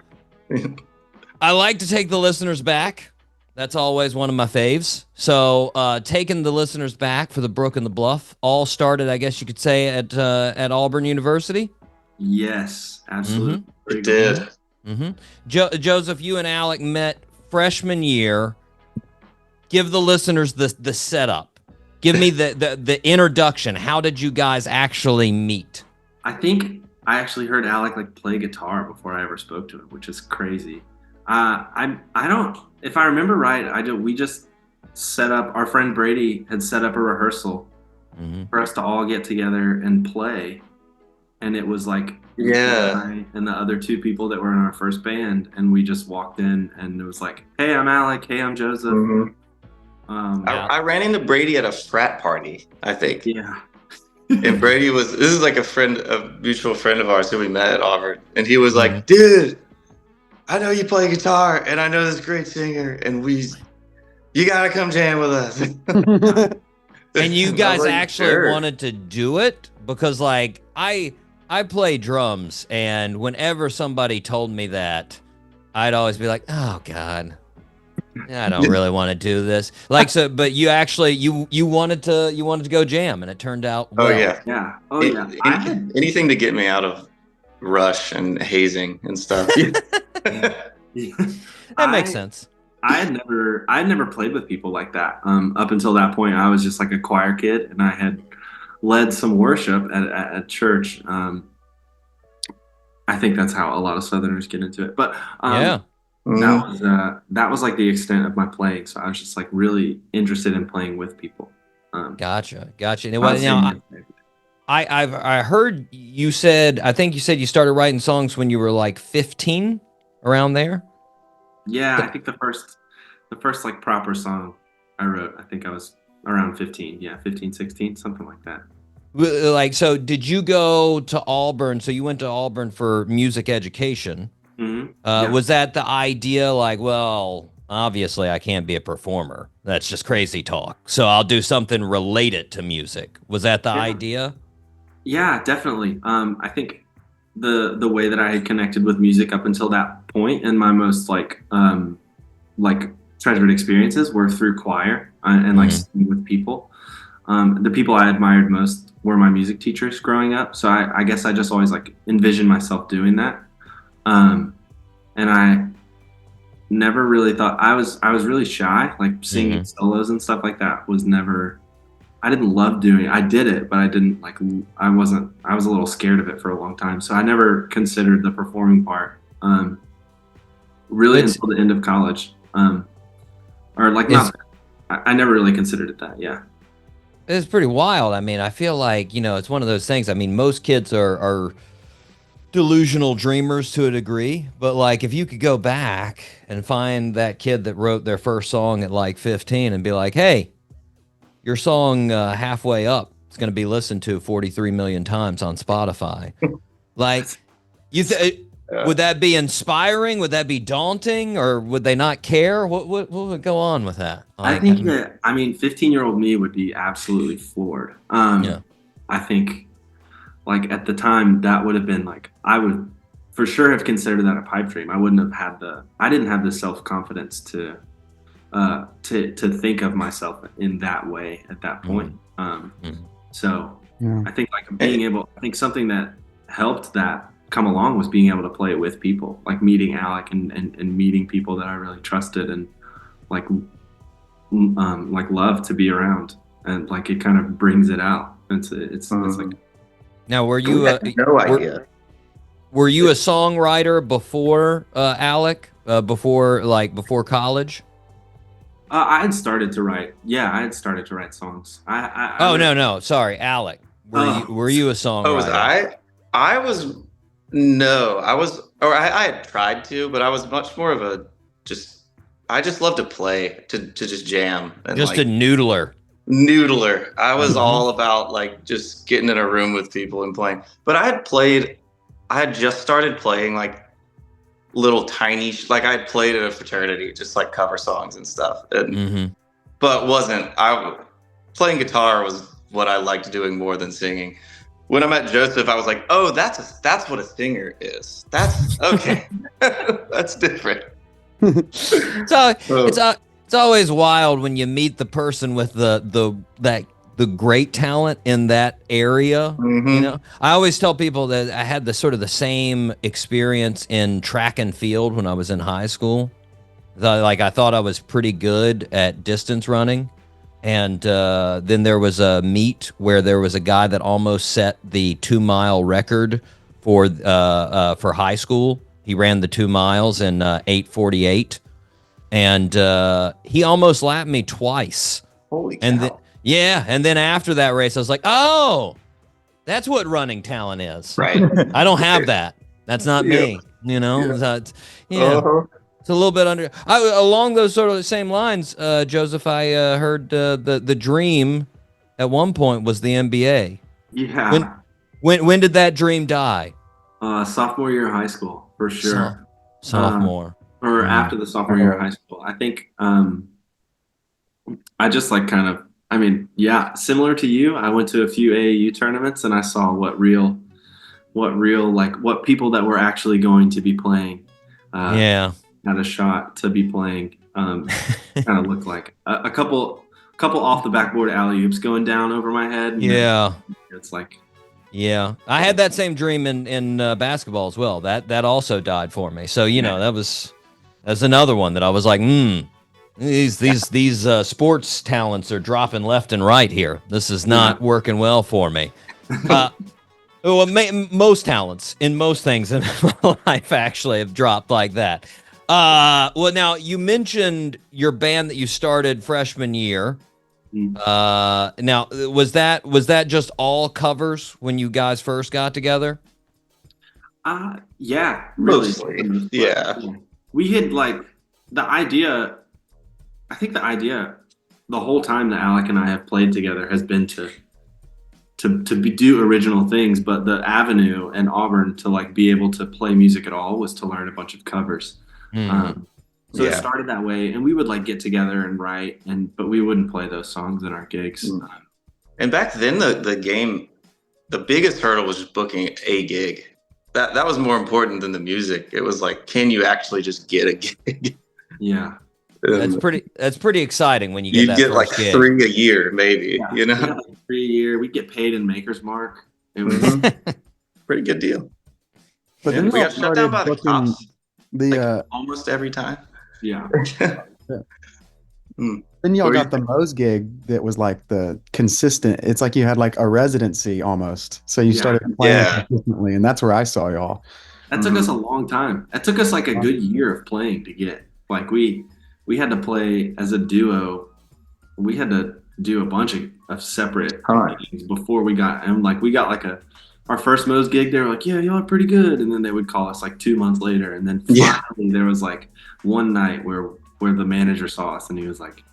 I like to take the listeners back. That's always one of my faves. So taking the listeners back for the Brook and the Bluff all started, I guess you could say, at Auburn University. Yes, absolutely. It did. Mm-hmm. Joseph, you and Alec met freshman year. Give the listeners the setup. Give me the introduction. How did you guys actually meet? I think I actually heard Alec play guitar before I ever spoke to him, which is crazy. I don't, if I remember right, we just set up, our friend Brady had set up a rehearsal for us to all get together and play. And it was like, I and the other two people that were in our first band. And we just walked in and it was like, hey, I'm Alec. Hey, I'm Joseph. I ran into Brady at a frat party, I think. Yeah. And Brady this is like a mutual friend of ours who we met at Auburn. And he was like, dude, I know you play guitar and I know this great singer and you gotta come jam with us. And you guys actually wanted to do it? Because I play drums, and whenever somebody told me that, I'd always be like, oh God, I don't really want to do this. But you actually you wanted to go jam, and it turned out well. Oh yeah. Yeah. Oh yeah. Anything to get me out of Rush and hazing and stuff. That makes sense. I had never played with people like that. Up until that point, I was just like a choir kid, and I had led some worship at church. I think that's how a lot of Southerners get into it. But that was like the extent of my playing. So I was just like really interested in playing with people. Gotcha. Now, I heard you said, I think you said you started writing songs when you were like 15, around there. Yeah, I think the first like proper song I wrote, I think I was around 15. Yeah, 15, 16, something like that. So did you go to Auburn? So you went to Auburn for music education. Mm-hmm. Yeah. Was that the idea? Well, obviously I can't be a performer. That's just crazy talk. So I'll do something related to music. Was that the idea? Yeah, definitely. I think the way that I had connected with music up until that point and my most like treasured experiences were through choir and singing with people. The people I admired most were my music teachers growing up. So I guess I just always envisioned myself doing that. And I never really thought I was really shy, singing solos and stuff like that was never, I didn't love doing it. I did it, but I didn't I was a little scared of it for a long time. So I never considered the performing part, really until the end of college. I never really considered it that. Yeah. It's pretty wild. I mean, I feel like, it's one of those things. I mean, most kids are delusional dreamers to a degree, but if you could go back and find that kid that wrote their first song at 15 and be like, hey, your song halfway up is going to be listened to 43 million times on Spotify. would that be inspiring? Would that be daunting, or would they not care? What would go on with that? I think that 15-year-old me would be absolutely floored. Yeah. I think, like, at the time, that would have been like, I would for sure have considered that a pipe dream. I didn't have the self-confidence to think of myself in that way at that point. So I think I think something that helped that come along was being able to play it with people, like meeting Alec and meeting people that I really trusted and like love to be around, and like it kind of brings it out. It's like. Now, were you no idea. Were you a songwriter before Alec? Before college? I had started to write. Yeah, I had started to write songs. No, sorry, Alec. Were you a songwriter? Oh, was I? I was. No, I was. Or I had tried to, but I was much more of a I just love to play, to just jam. And just a noodler. Noodler. I was all about like just getting in a room with people and playing. But I had just started playing like little tiny, like I had played at a fraternity, just like cover songs and stuff. And, but playing guitar was what I liked doing more than singing. When I met Joseph, I was like, oh, that's what a singer is. That's okay. That's different. It's always wild when you meet the person with the great talent in that area. You know, I always tell people that I had the same experience in track and field when I was in high school. I thought I was pretty good at distance running, and then there was a meet where there was a guy that almost set the 2-mile record for high school. He ran the 2 miles in 8:48, and he almost lapped me twice. Holy cow. And then after that race, I was like, oh, that's what running talent is. Right. I don't have that. That's not me. You know? It's a little bit under. Along those sort of same lines, Joseph, I heard the dream at one point was the NBA. Yeah. When did that dream die? Sophomore year of high school, for sure. Sophomore. Or after the sophomore year of high school. I think I just like kind of, similar to you, I went to a few AAU tournaments and I saw what people that were actually going to be playing had a shot to be playing kind of looked like. A couple off the backboard alley-oops going down over my head. It's like... Yeah, I had that same dream in basketball as well. That also died for me. So that's another one that I was like, these sports talents are dropping left and right here. This is not working well for me. Most talents in most things in my life actually have dropped like that. Now you mentioned your band that you started freshman year. Now was that just all covers when you guys first got together? Yeah, really. Mostly. Yeah. We had like the idea. I think the idea the whole time that Alec and I have played together has been to do original things, but the avenue in Auburn to like be able to play music at all was to learn a bunch of covers. It started that way, and we would like get together and write, but we wouldn't play those songs in our gigs. And back then, the biggest hurdle was just booking a gig. That was more important than the music. It was like, can you actually just get a gig? Yeah, that's pretty exciting when you get that get first like gig. 3 a year, maybe. Yeah, you know, like 3 a year. We'd get paid in Maker's Mark. It was pretty good deal. But then we got shut down by the cops. Almost every time. Yeah. Then y'all got the Moe's gig that was like the consistent. It's like you had like a residency almost. So you started playing consistently, and that's where I saw y'all. That took us a long time. That took us like a good year of playing to get. Like we had to play as a duo. We had to do a bunch of separate things before we got. And like we got like our first Moe's gig. They were like, "Yeah, y'all are pretty good," and then they would call us like 2 months later. And then finally there was like one night where the manager saw us and he was like,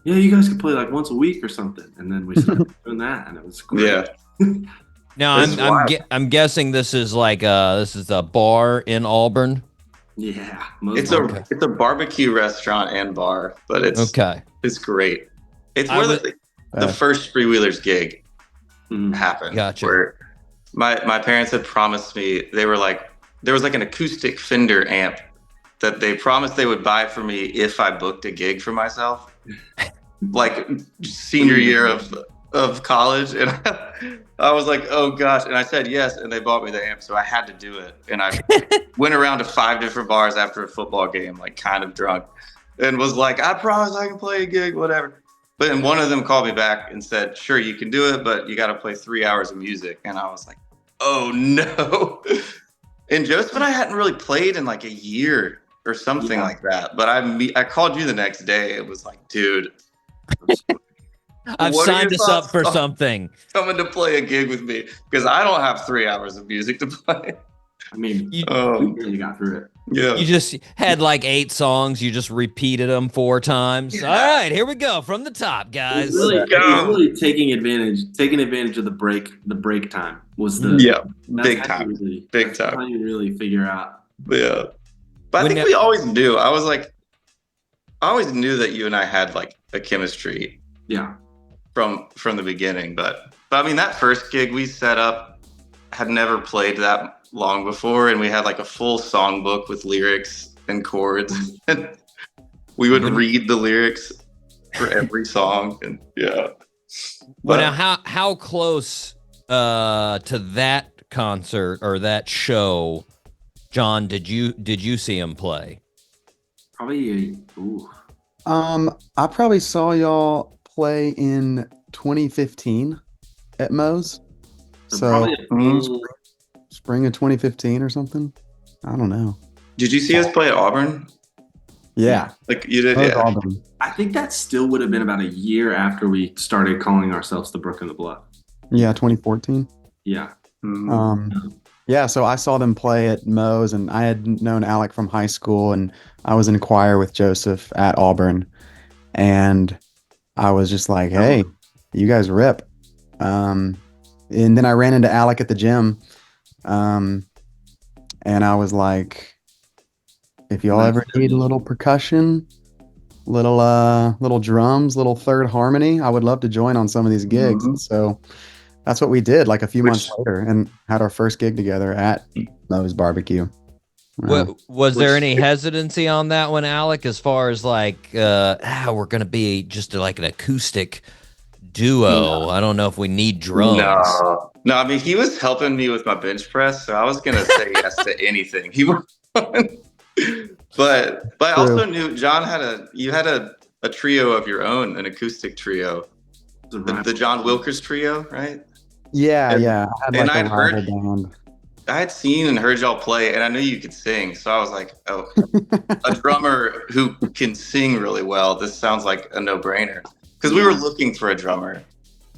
"Yeah, you guys could play like once a week or something." And then we started doing that, and it was great. Yeah. Now I'm guessing this is like this is a bar in Auburn. Yeah, it's a barbecue restaurant and bar, but it's great. It's where the first Freewheelers gig happened. Gotcha. Where my parents had promised me, they were like, there was like an acoustic Fender amp that they promised they would buy for me if I booked a gig for myself, like senior year of college, and I was like, oh gosh, and I said yes, and they bought me the amp, so I had to do it, and I went around to 5 different bars after a football game, like kind of drunk, and was like, I promise I can play a gig, whatever. But then one of them called me back and said, sure, you can do it, but you got to play 3 hours of music, and I was like, oh no. And Joseph and I hadn't really played in like a year or something like that, but I called you the next day. It was like, dude, I've signed us up for something. Coming to play a gig with me, because I don't have 3 hours of music to play. I mean, you really got through it. Yeah. You just had like 8 songs. You just repeated them 4 times. Yeah. All right, here we go from the top, guys. Really taking advantage of the break time was the big time. Big time. How you really figure out. Yeah. But I think we always knew. I always knew that you and I had like a chemistry. Yeah. From the beginning, but I mean, that first gig we set up had never played that long before, and we had like a full songbook with lyrics and chords, and we would read the lyrics for every song, and But now, how close to that concert or that show, John, did you see him play? Probably. I probably saw y'all play in 2015 at Moe's. So spring of 2015 or something. I don't know. Did you see us play at Auburn? Yeah. Like you did? Yeah. Auburn. I think that still would have been about a year after we started calling ourselves the Brook and The Bluff. Yeah, 2014. Yeah. Yeah, so I saw them play at Moe's, and I had known Alec from high school, and I was in choir with Joseph at Auburn, and I was just like, hey, you guys rip. And then I ran into Alec at the gym, and I was like, if y'all ever need a little percussion, little drums, little third harmony, I would love to join on some of these gigs. And so that's what we did like a few months later, and had our first gig together at Moe's Barbecue. Was there any hesitancy on that one, Alec, as far as like, we're going to be just like an acoustic duo? I don't know if we need drums. No, I mean, he was helping me with my bench press, so I was going to say yes to anything. But I also knew John had a trio of your own, an acoustic trio. The John Wilkers trio, right? Yeah. I had I'd heard, I had seen and heard y'all play, and I knew you could sing. So I was like, oh, a drummer who can sing really well. This sounds like a no-brainer. Because we were looking for a drummer.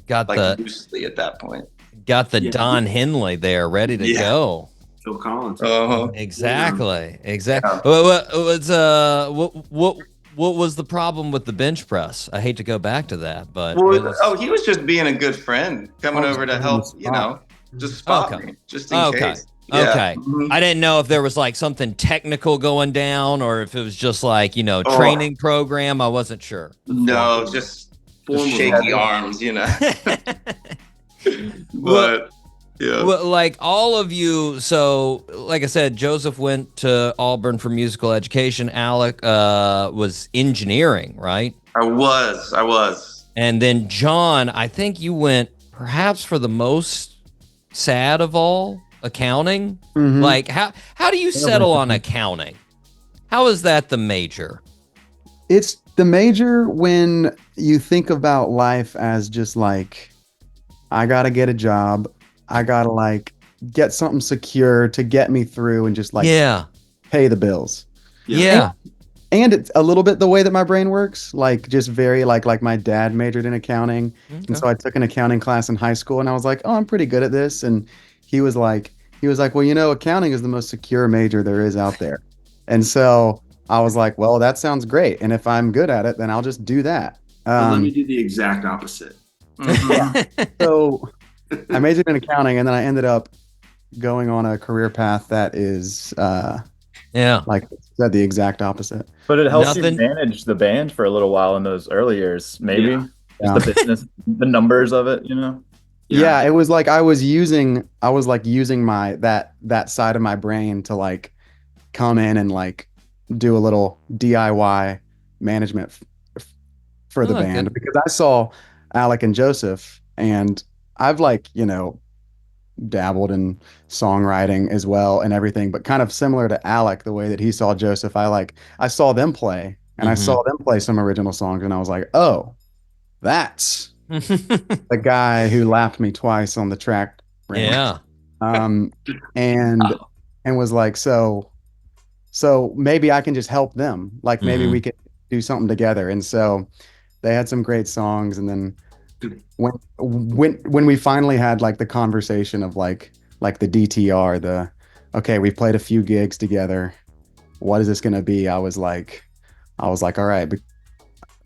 Loosely at that point. Got the Don Henley there ready to go. Phil Collins. Exactly. Yeah. What was the problem with the bench press? I hate to go back to that, but he was just being a good friend, coming over to help, just spot me, just in case. Yeah. Okay. I didn't know if there was like something technical going down, or if it was just like, training program. I wasn't sure. No, just shaky arms, But yeah. Well, like all of you, so like I said, Joseph went to Auburn for musical education. Alec was engineering, right? I was. And then John, I think you went perhaps for the most sad of all, accounting. Like how do you settle on accounting? How is that the major? It's the major when you think about life as just like, I gotta get a job. I gotta like get something secure to get me through and just like pay the bills. Yeah. And it's a little bit the way that my brain works, like just very like my dad majored in accounting. Okay. And so I took an accounting class in high school, and I was like, oh, I'm pretty good at this. And he was like, well, accounting is the most secure major there is out there. And so I was like, well, that sounds great. And if I'm good at it, then I'll just do that. Let me do the exact opposite. So I majored in accounting, and then I ended up going on a career path that is Yeah. like I said, the exact opposite. But it helps Nothing- you manage the band for a little while in those early years, maybe. Yeah. Just the business, the numbers of it, you know? Yeah, it was like I was using my that side of my brain to like come in and like do a little DIY management for the band good. because I saw Alec and Joseph, and I've like, dabbled in songwriting as well and everything, but kind of similar to Alec, the way that he saw Joseph, I saw them play and I saw them play some original songs, and I was like, oh, that's the guy who laughed me twice on the track. Yeah. And was like, so maybe I can just help them. Like maybe we could do something together. And so they had some great songs. And then when we finally had like the conversation of like the DTR, okay, we've played a few gigs together. What is this going to be? I was like, all right,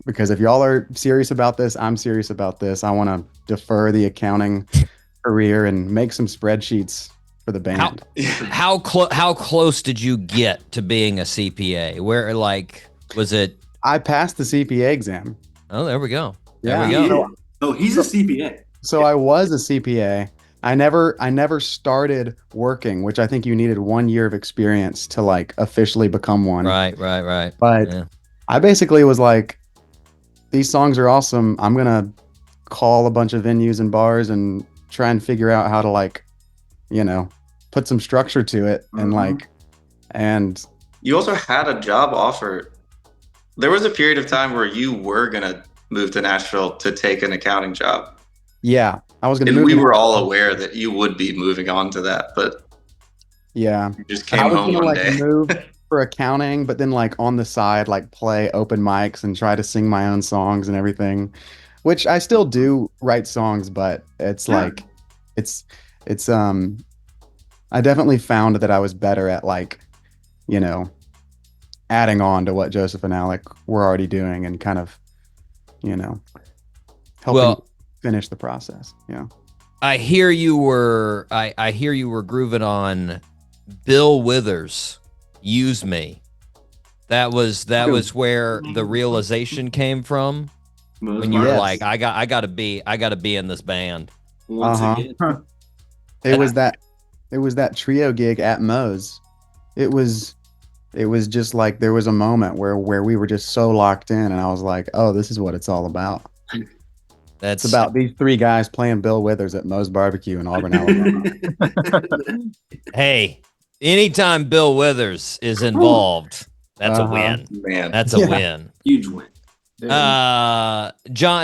because if y'all are serious about this, I'm serious about this. I want to defer the accounting career and make some spreadsheets for the band. How close did you get to being a CPA? Where was it? I passed the CPA exam. Oh, there we go. Yeah. There we go. Oh, he's a CPA. So I was a CPA. I never started working, which I think you needed 1 year of experience to like officially become one. Right. But I basically was like, these songs are awesome. I'm going to call a bunch of venues and bars and try and figure out how to like, put some structure to it. And you also had a job offer. There was a period of time where you were going to move to Nashville to take an accounting job. Yeah, I was going to move. And we were all aware that you would be moving on to that, but yeah, you just came home one day. Move for accounting, but then like on the side, like play open mics and try to sing my own songs and everything, which I still do write songs, but it's like, it's I definitely found that I was better at like, adding on to what Joseph and Alec were already doing and kind of, helping finish the process. Yeah. I hear you were grooving on Bill Withers' "Use Me." That was where the realization came from when you were like, I got to be in this band. Once again. It was that trio gig at Moe's. It was just like there was a moment where we were just so locked in, and I was like, oh, this is what it's all about. It's about these three guys playing Bill Withers at Moe's Barbecue in Auburn, Alabama. Hey, anytime Bill Withers is involved, that's a win. Man, that's a win. Huge win. John,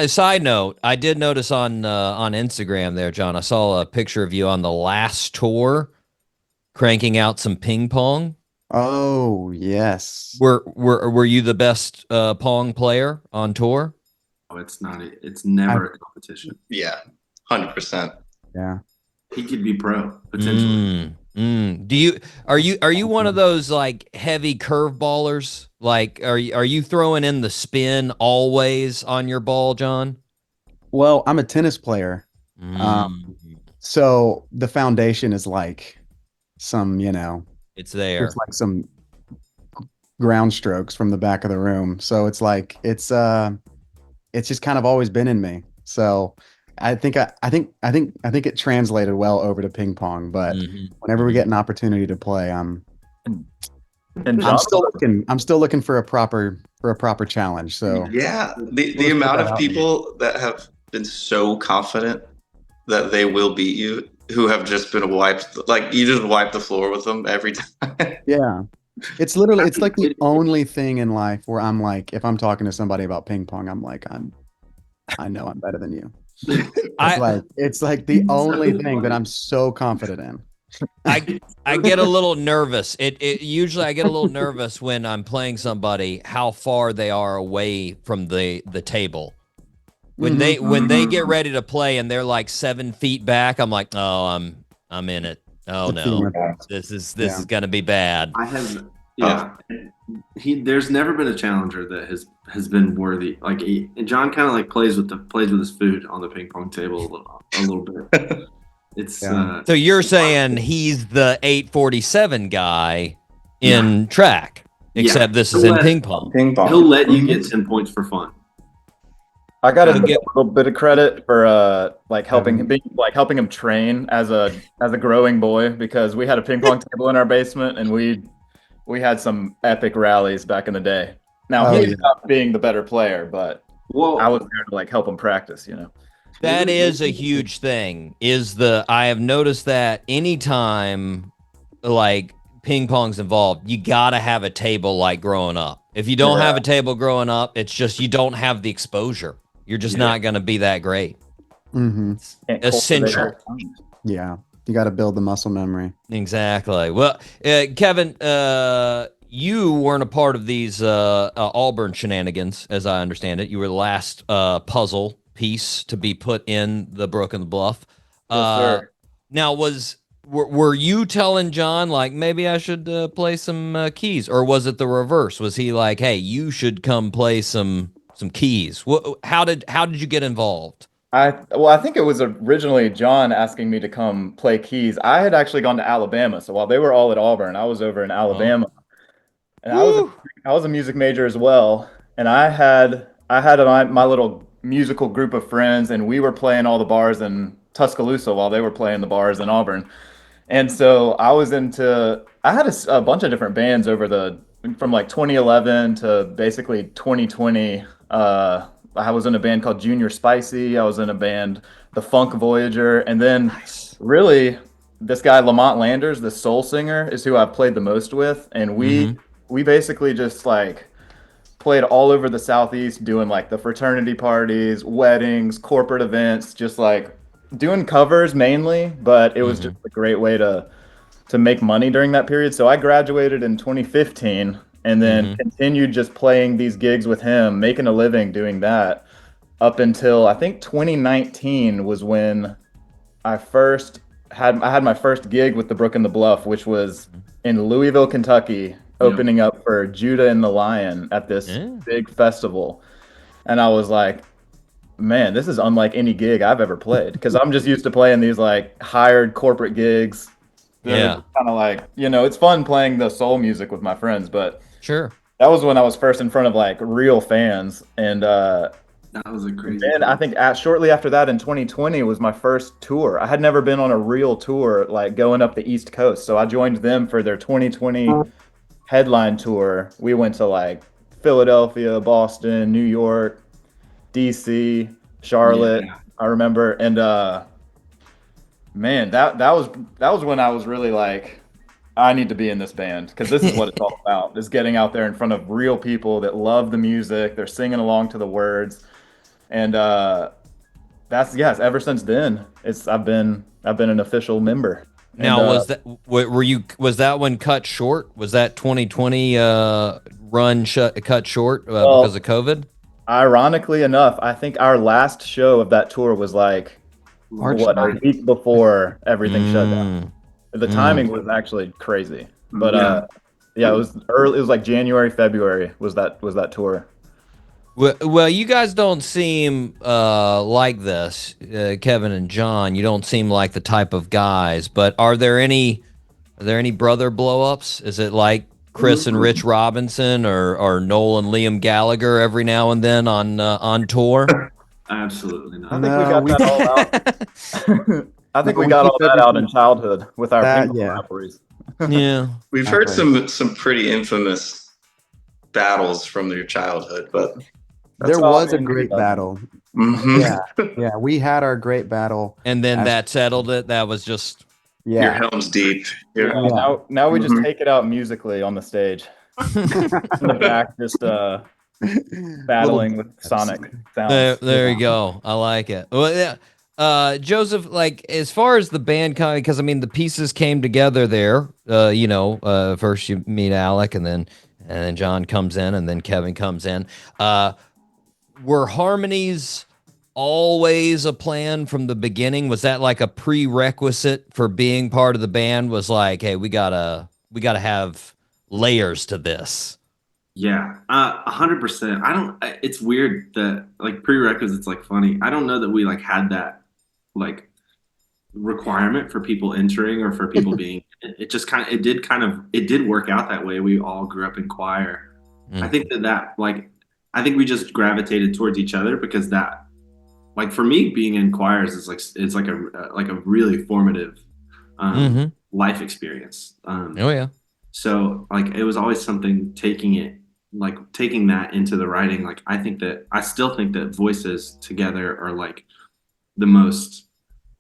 a side note, I did notice on Instagram there, John, I saw a picture of you on the last tour cranking out some ping pong. Oh, yes. Were you the best pong player on tour? Oh, it's not. It's never a competition. Yeah, 100%. Yeah. He could be pro potentially. Are you one of those like heavy curveballers? Like, are you throwing in the spin always on your ball, John? Well, I'm a tennis player. So the foundation is like some, it's there. It's like some ground strokes from the back of the room. So it's like it's just kind of always been in me. So I think it translated well over to ping pong. But whenever we get an opportunity to play, I'm still looking for a proper challenge. So yeah, the amount of people that have been so confident that they will beat you, who have just been wiped, like you just wipe the floor with them every time. Yeah. It's like the only thing in life where I'm like, if I'm talking to somebody about ping pong, I'm like, I know I'm better than you. It's like the only thing that I'm so confident in. I get a little nervous. Usually I get a little nervous when I'm playing somebody how far they are away from the table. When they get ready to play and they're like 7 feet back, I'm like, oh, I'm in it. Oh no, this is gonna be bad. I have, there's never been a challenger that has has been worthy. Like John kind of like plays with his food on the ping pong table a little bit. It's so you're saying he's the 847 guy in track, except this is in ping pong. He'll let you get 10 points for fun. I gotta give a little bit of credit for like helping him train as a growing boy, because we had a ping pong table in our basement and we had some epic rallies back in the day. Now he ended up being the better player, but I was there to like help him practice, you know. That is a huge thing. I have noticed that anytime like ping pong's involved, you gotta have a table like growing up. If you don't have a table growing up, it's just you don't have the exposure. You're just not gonna be that great. Mm-hmm. Essential. Yeah, you got to build the muscle memory. Exactly. Well, Kevin, you weren't a part of these Auburn shenanigans, as I understand it. You were the last puzzle piece to be put in the Brook and the Bluff. Yes, sir. Now, were you telling John like maybe I should play some keys, or was it the reverse? Was he like, hey, you should come play some keys? How did you get involved? I think it was originally John asking me to come play keys. I had actually gone to Alabama, so while they were all at Auburn, I was over in Alabama, and I was a music major as well. And I had my little musical group of friends, and we were playing all the bars in Tuscaloosa while they were playing the bars in Auburn. And so I had a bunch of different bands from like 2011 to basically 2020. I was in a band called Junior Spicy. I was in a band, The Funk Voyager. And then really this guy, Lamont Landers, the soul singer, is who I've played the most with. And we basically just like played all over the Southeast doing like the fraternity parties, weddings, corporate events, just like doing covers mainly. But it was just a great way to make money during that period. So I graduated in 2015. And then continued just playing these gigs with him, making a living doing that up until I think 2019 was when I had my first gig with the Brook and the Bluff, which was in Louisville, Kentucky, opening up for Judah and the Lion at this big festival. And I was like, man, this is unlike any gig I've ever played, because I'm just used to playing these like hired corporate gigs. Kind of like, it's fun playing the soul music with my friends, but sure. That was when I was first in front of like real fans, and that was a crazy. And I think shortly after that, in 2020, was my first tour. I had never been on a real tour, like going up the East Coast, so I joined them for their 2020 headline tour. We went to like Philadelphia, Boston, New York, DC, Charlotte. I remember, and man, that was when I was really like, I need to be in this band, because this is what it's all about, is getting out there in front of real people that love the music. They're singing along to the words. And ever since then, I've been an official member. Now, was that one cut short? Was that 2020 run cut short because of COVID? Ironically enough, I think our last show of that tour was like a week before everything shut down. The timing was actually crazy, but it was early. It was like January, February was that tour. Well, you guys don't seem like this, Kevin and John. You don't seem like the type of guys. But are there any brother blow-ups? Is it like Chris and Rich Robinson or Noel and Liam Gallagher every now and then on tour? Absolutely not. I think we got that all out. I think we got all that out in childhood with our rivalries. Yeah, we've heard some pretty infamous battles from your childhood, but there was a great battle. Yeah, we had our great battle, and then that settled it. That was just your Helm's Deep. Now we just take it out musically on the stage. In the back, just battling with sonic sounds. There you go. I like it. Well, yeah. Joseph, like as far as the band, because I mean the pieces came together there. First you meet Alec, and then John comes in, and then Kevin comes in. Were harmonies always a plan from the beginning? Was that like a prerequisite for being part of the band? Was like, hey, we gotta have layers to this. Yeah, 100%. It's weird that like prerequisites, like funny. I don't know that we like had that like requirement for people entering or for people being. It just it did work out that way. We all grew up in choir. I think that like I think we just gravitated towards each other because that like for me being in choirs is like it's like a really formative life experience. Oh yeah. So like it was always something taking that into the writing. Like I still think that voices together are like the most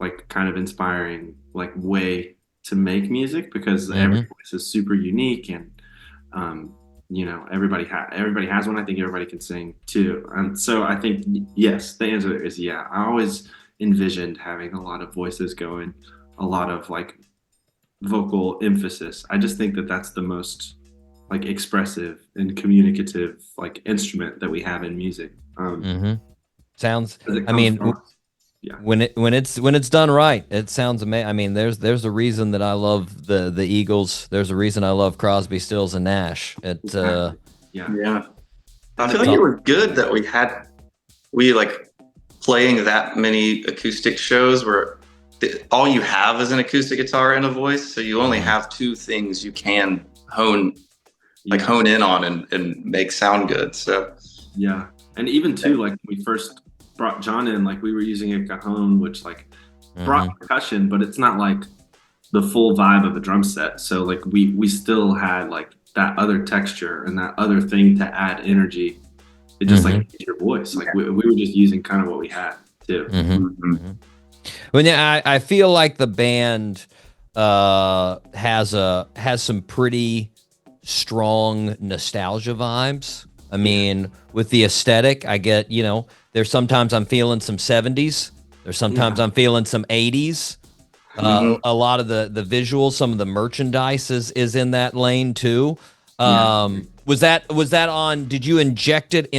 like kind of inspiring like way to make music because every voice is super unique and everybody has one. I think everybody can sing too. And so I think yes, the answer is yeah. I always envisioned having a lot of voices going, a lot of like vocal emphasis. I just think that that's the most like expressive and communicative like instrument that we have in music. Sounds. It I mean, comes from us. Yeah. when it's done right, it sounds amazing. I mean, there's a reason that I love the Eagles. There's a reason I love Crosby, Stills, and Nash. Yeah. Yeah. I feel like it was good that we like playing that many acoustic shows where all you have is an acoustic guitar and a voice, so you only have two things you can hone in on and make sound good. So yeah, and even too like when we first brought John in, like we were using a cajon, which like brought percussion, but it's not like the full vibe of a drum set. So like we still had like that other texture and that other thing to add energy. It just like hit your voice. Like we were just using kind of what we had too. Well, yeah, I feel like the band has some pretty strong nostalgia vibes. I mean, with the aesthetic, I get, there's sometimes I'm feeling some 70s. There's sometimes I'm feeling some 80s. A lot of the visuals, some of the merchandise is in that lane too. Was that on? Did you inject it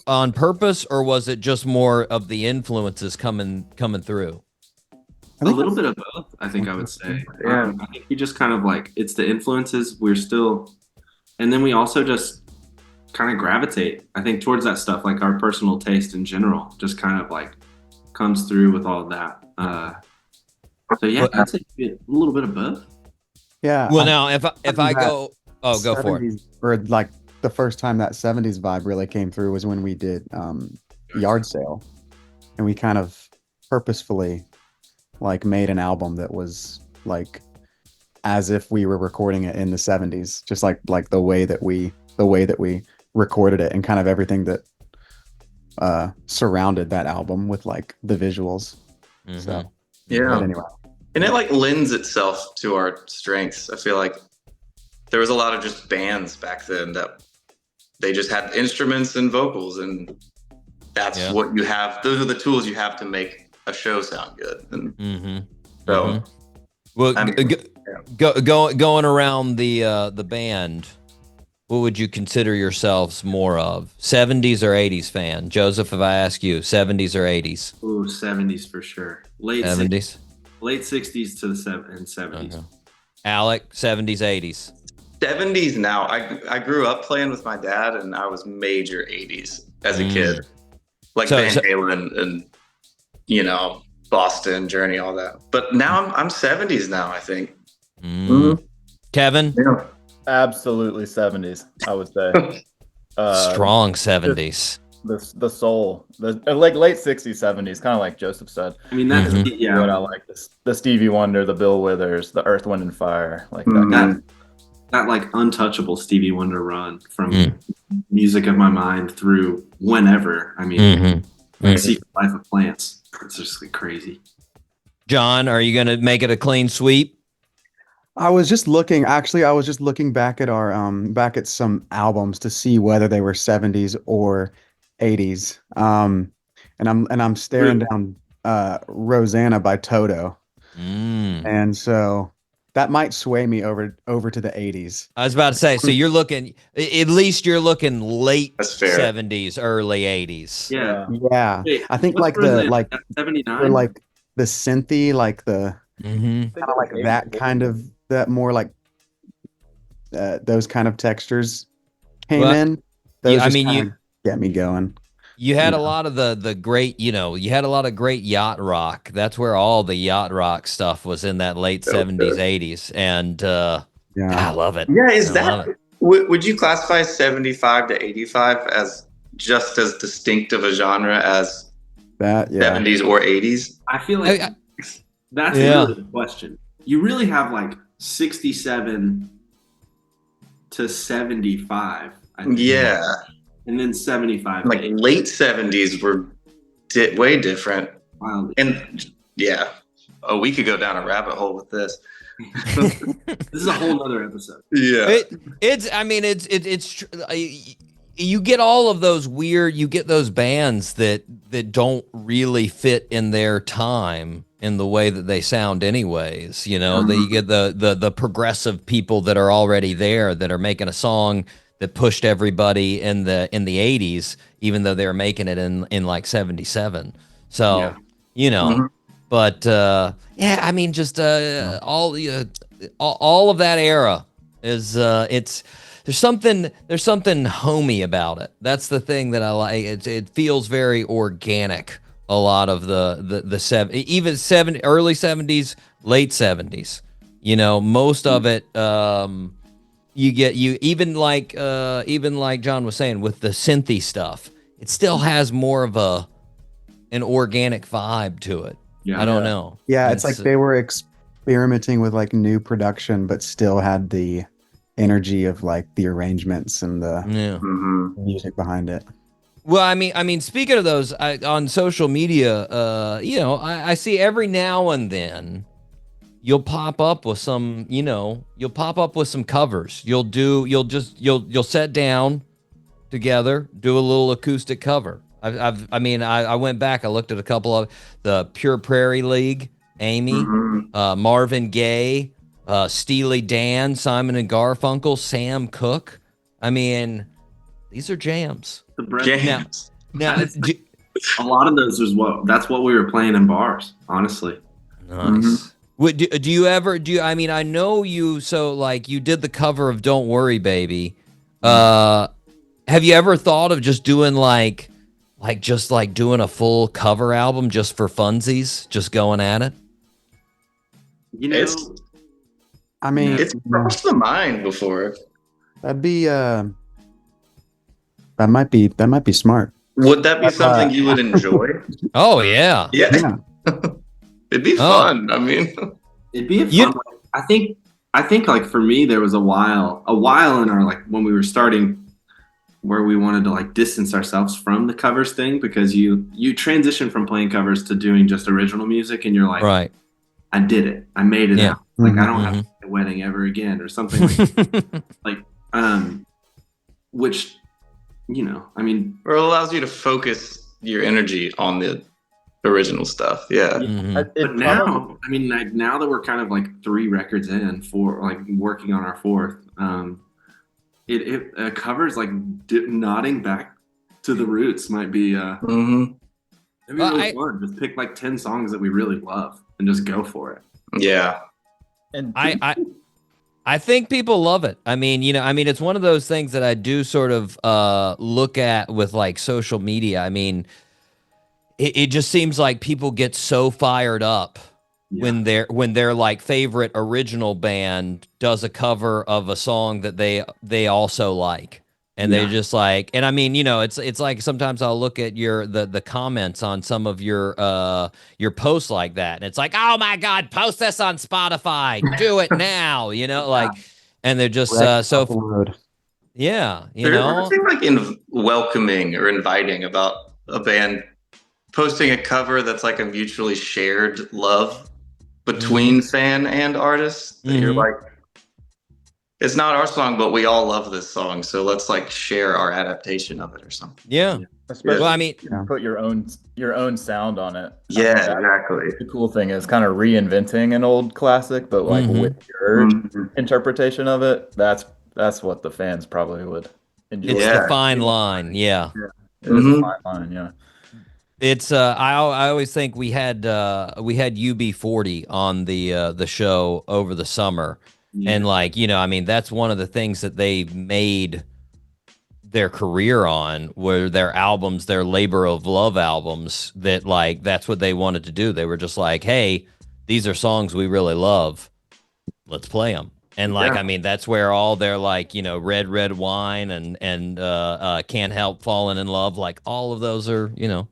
on purpose, or was it just more of the influences coming through? A little bit of both, I think I would say. I think we just kind of like it's the influences. And then we also just kind of gravitate, I think, towards that stuff. Like our personal taste in general, just kind of like comes through with all of that. So yeah, I'd say a little bit of both. Yeah. Well, now if I go, go for it. Or like the first time that 70s vibe really came through was when we did Yard Sale, and we kind of purposefully like made an album that was like as if we were recording it in the 70s, just like the way that we recorded it and kind of everything that surrounded that album with like the visuals. So yeah. But anyway. And it like lends itself to our strengths. I feel like there was a lot of just bands back then that they just had instruments and vocals, and that's what you have. Those are the tools you have to make a show sound good. And so, well, going around the band, what would you consider yourselves more of? 70s or 80s fan? Joseph, if I ask you, 70s or 80s? Ooh, 70s for sure. Late 70s? Late 60s to the 70s. Okay. Alec, 70s, 80s? 70s now. I grew up playing with my dad, and I was major 80s as a kid. Like Van Halen and, Boston, Journey, all that. But now I'm 70s now, I think. Kevin? Yeah. Absolutely 70s, I would say. Strong 70s. The soul, like late 60s, 70s, kind of like Joseph said. I mean, that's what I like. The Stevie Wonder, the Bill Withers, the Earth, Wind and Fire, like that. That like untouchable Stevie Wonder run from Music of My Mind through whenever. I mean, Secret Life of Plants. It's just like crazy. John, are you gonna make it a clean sweep? I was just looking back at our back at some albums to see whether they were 70s or 80s. And I'm staring down Rosanna by Toto. And so that might sway me over to the 80s. I was about to say, so you're looking late 70s, early 80s. Yeah. Yeah. Wait, I think like Rosanna? the like 79 or like the synthy, like the Mm-hmm. kind of like that kind of that more like those kind of textures. came Well, in, those I just mean, kind of get me going. you had Yeah. a lot of the great, you had a lot of great yacht rock. That's where all the yacht rock stuff was in that late 70s, 80s. And I love it. Yeah, is I that love it. would you classify 75 to 85 as just as distinct of a genre as That, yeah. 70s or 80s? I feel like that's really the question. You really have like 67 to 75, I think. Yeah. And then 75. Like late 70s were way different. Wow. And yeah. Oh, we could go down a rabbit hole with this. This is a whole nother episode. Yeah. You get all of those weird, you get those bands that don't really fit in their time in the way that they sound anyways. You know, that you get the progressive people that are already there that are making a song that pushed everybody in the 80s, even though they were making it in like 77. So, but I mean, just all of that era is there's something homey about it. That's the thing that I like. It feels very organic. A lot of the early 70s, late 70s. You know, most of it. Even like John was saying with the synthy stuff, it still has more of an organic vibe to it. Yeah. I don't know. Yeah, it's like they were experimenting with like new production, but still had the energy of like the arrangements and the music behind it. Well, I mean, speaking of those, on social media, I see every now and then you'll pop up with some, covers. You'll sit down together, do a little acoustic cover. I went back, I looked at a couple of the Pure Prairie League, Amy, Marvin Gaye, Steely Dan, Simon and Garfunkel, Sam Cooke. I mean, these are jams. The breath. Jams. Now, a lot of those that's what we were playing in bars, honestly. Nice. Do you ever I mean, I know you, so like you did the cover of Don't Worry Baby. Have you ever thought of just doing doing a full cover album just for funsies, just going at it? You know, it's crossed the mind before. That'd be that might be smart. Would that be something you would enjoy? Oh yeah. Yeah. It'd be fun. I mean, it'd be fun. I think like for me, there was a while in our like when we were starting where we wanted to like distance ourselves from the covers thing, because you transition from playing covers to doing just original music, and you're like, right, I did it. I made it out. Like I don't have to play Wedding ever again or something like which, I mean, or it allows you to focus your energy on the original stuff. Yeah. But now, I mean, like now that we're kind of like 3 records in, working on our 4th, it covers like nodding back to the roots might be it'd be really fun. Just pick like 10 songs that we really love and just go for it. Yeah. And I think people love it. I mean, it's one of those things that I do sort of look at with like social media. I mean, it just seems like people get so fired up when their like favorite original band does a cover of a song that they also like. And they're just like, and I mean, it's like sometimes I'll look at the comments on some of your posts like that, and it's like, oh my God, post this on Spotify, do it now, and they're just yeah, There's nothing like welcoming or inviting about a band posting a cover that's like a mutually shared love between fan and artist. That you're like, it's not our song, but we all love this song, so let's like share our adaptation of it or something. Yeah. Especially well, I mean, put your own sound on it. Yeah, exactly. The cool thing is kind of reinventing an old classic, but like with your interpretation of it, that's what the fans probably would enjoy. It's the fine line, yeah. It is a fine line, yeah. It's I always think we had UB40 on the show over the summer. Yeah. And like, I mean, that's one of the things that they made their career on, were their albums, their labor of love albums, that like that's what they wanted to do. They were just like, hey, these are songs we really love, let's play them. And like, I mean, that's where all their like, you know, Red Wine and Can't Help Falling in Love, like all of those are, you know,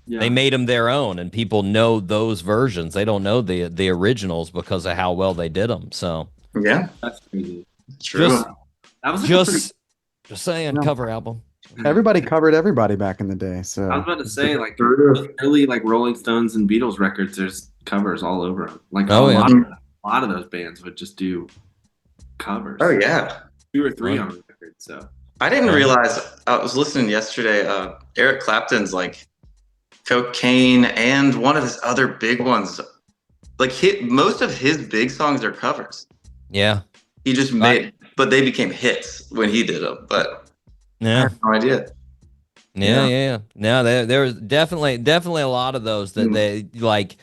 they made them their own, and people know those versions. They don't know the originals because of how well they did them. So Yeah, That's crazy. true. That was like just saying, No. cover album. Everybody covered everybody back in the day. So I was about to say, like, early like Rolling Stones and Beatles records, there's covers all over them. Like, a lot of those bands would just do covers. Oh yeah, 2 or 3 on the record. So I didn't realize. I was listening yesterday. Eric Clapton's like Cocaine and one of his other big ones. Like most of his big songs are covers. Yeah, he just made, but they became hits when he did them. But I have no idea. Yeah. No, there's definitely a lot of those that they like.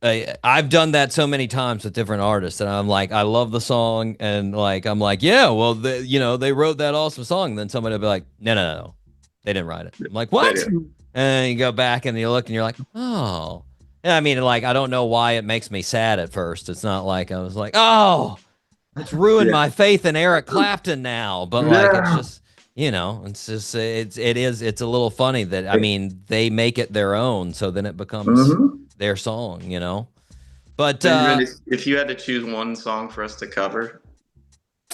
I've done that so many times with different artists, and I'm like, I love the song, and like, I'm like, yeah, well, they wrote that awesome song. And then somebody will be like, no, they didn't write it. I'm like, what? And you go back and you look, and you're like, oh. And I mean, like, I don't know why it makes me sad at first. It's not like I was like, oh, it's ruined my faith in Eric Clapton now. But like, it's just, you know, it's just, it's a little funny that, I mean, they make it their own. So then it becomes their song, you know. But if you had to choose one song for us to cover,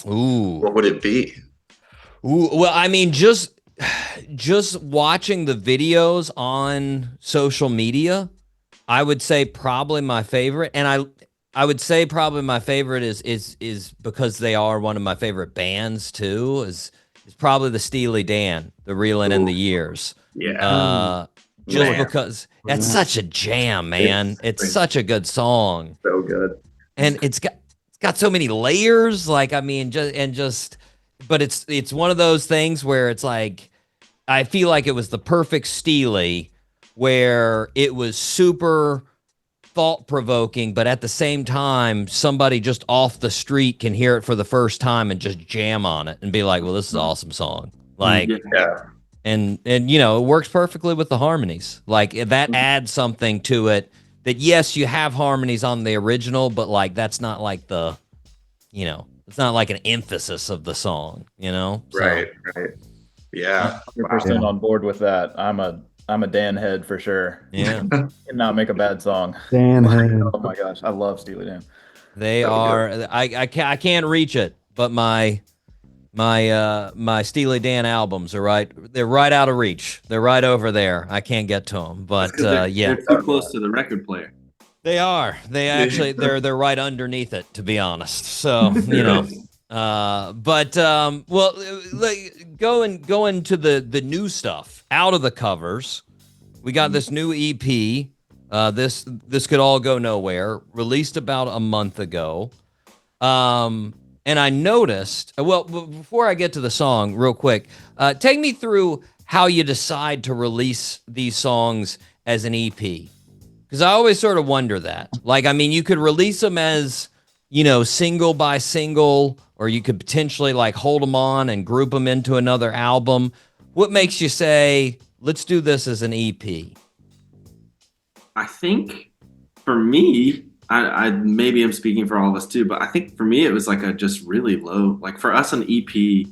what would it be? Well, I mean, just watching the videos on social media, I would say probably my favorite, and I would say probably my favorite is because they are one of my favorite bands too. Is probably the Steely Dan, the Reelin' in the Years. Yeah. Because that's such a jam, man. It's such a good song. So good. And it's got so many layers. Like, I mean, but it's one of those things where it's like, I feel like it was the perfect Steely, where it was super thought-provoking, but at the same time, somebody just off the street can hear it for the first time and just jam on it and be like, well, this is an awesome song. Like, and you know, it works perfectly with the harmonies. Like, that adds something to it that, yes, you have harmonies on the original, but like, that's not like the, you know, it's not like an emphasis of the song, you know? Right. Yeah. 100% on board with that. I'm a Dan head for sure. Yeah. Cannot make a bad song. Dan head. Oh my gosh, I love Steely Dan. They are. I can't reach it, but my Steely Dan albums are right. They're right out of reach. They're right over there. I can't get to them, but yeah, they're too close to the record player. They are. They actually they're right underneath it, to be honest. So you know. Well, going to the new stuff out of the covers. We got this new EP. This Could All Go Nowhere, released about a month ago. And I noticed. Well, before I get to the song, real quick, take me through how you decide to release these songs as an EP, because I always sort of wonder that. Like, I mean, you could release them as, you know, single by single, or you could potentially like hold them on and group them into another album. What makes you say, let's do this as an EP? I think for me, I maybe I'm speaking for all of us too, but I think for me it was like a just really low, like for us an EP,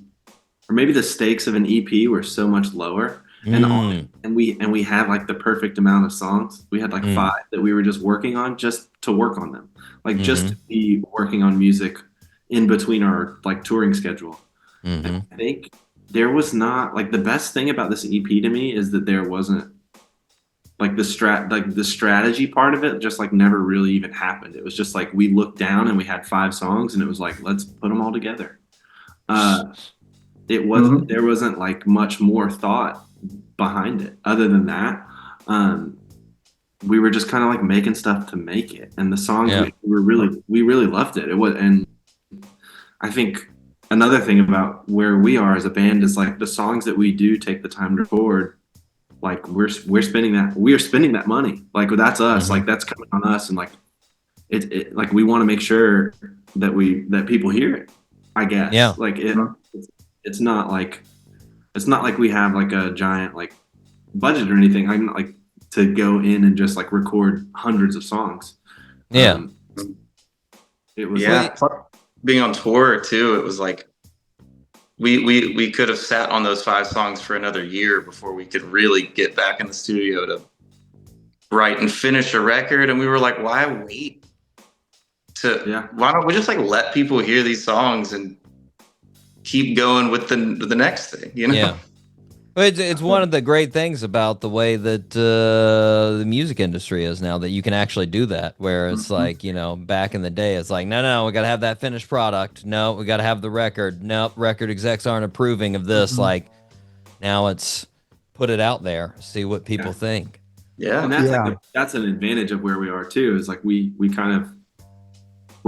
or maybe the stakes of an EP were so much lower, and we had like the perfect amount of songs. We had like 5 that we were just working on, just to work on them, like just to be working on music in between our like touring schedule. I think there was not, like, the best thing about this EP to me is that there wasn't like the strategy part of it just like never really even happened. It was just like we looked down and we had 5 songs and it was like, let's put them all together. It wasn't there wasn't like much more thought behind it other than that. We were just kind of like making stuff to make it, and the songs we really loved it. It was, and I think another thing about where we are as a band is like the songs that we do take the time to record, like we're spending that money. Like that's us. Like that's coming on us, and like it like we want to make sure that people hear it, I guess. Yeah. Like it's not like it's not like we have like a giant like budget or anything. I'm not like to go in and just like record hundreds of songs. Yeah. It was being on tour too. It was like we could have sat on those 5 songs for another year before we could really get back in the studio to write and finish a record. And we were like, why wait? Why don't we just like let people hear these songs and keep going with the next thing? You know? Yeah. It's one of the great things about the way that the music industry is now, that you can actually do that, where it's like, you know, back in the day, it's like, no, we got to have that finished product. No, we got to have the record. Nope, record execs aren't approving of this. Like, now it's put it out there, see what people think. Yeah. And that's like that's an advantage of where we are too, is like we're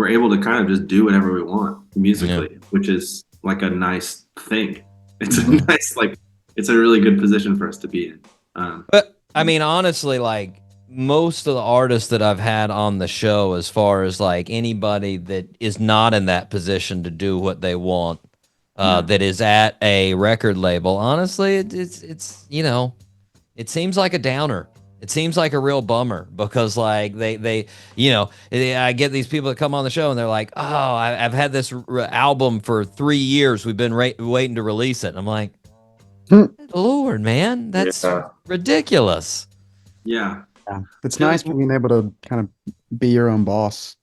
able to kind of just do whatever we want musically, which is like a nice thing. It's a nice, like, it's a really good position for us to be in. But I mean, honestly, like most of the artists that I've had on the show, as far as like anybody that is not in that position to do what they want, that is at a record label, honestly, it's you know, it seems like a downer. It seems like a real bummer, because like they you know, I get these people that come on the show and they're like, oh, I've had this album for 3 years. We've been waiting to release it. And I'm like, Lord, man, that's ridiculous. Yeah. It's nice being able to kind of be your own boss.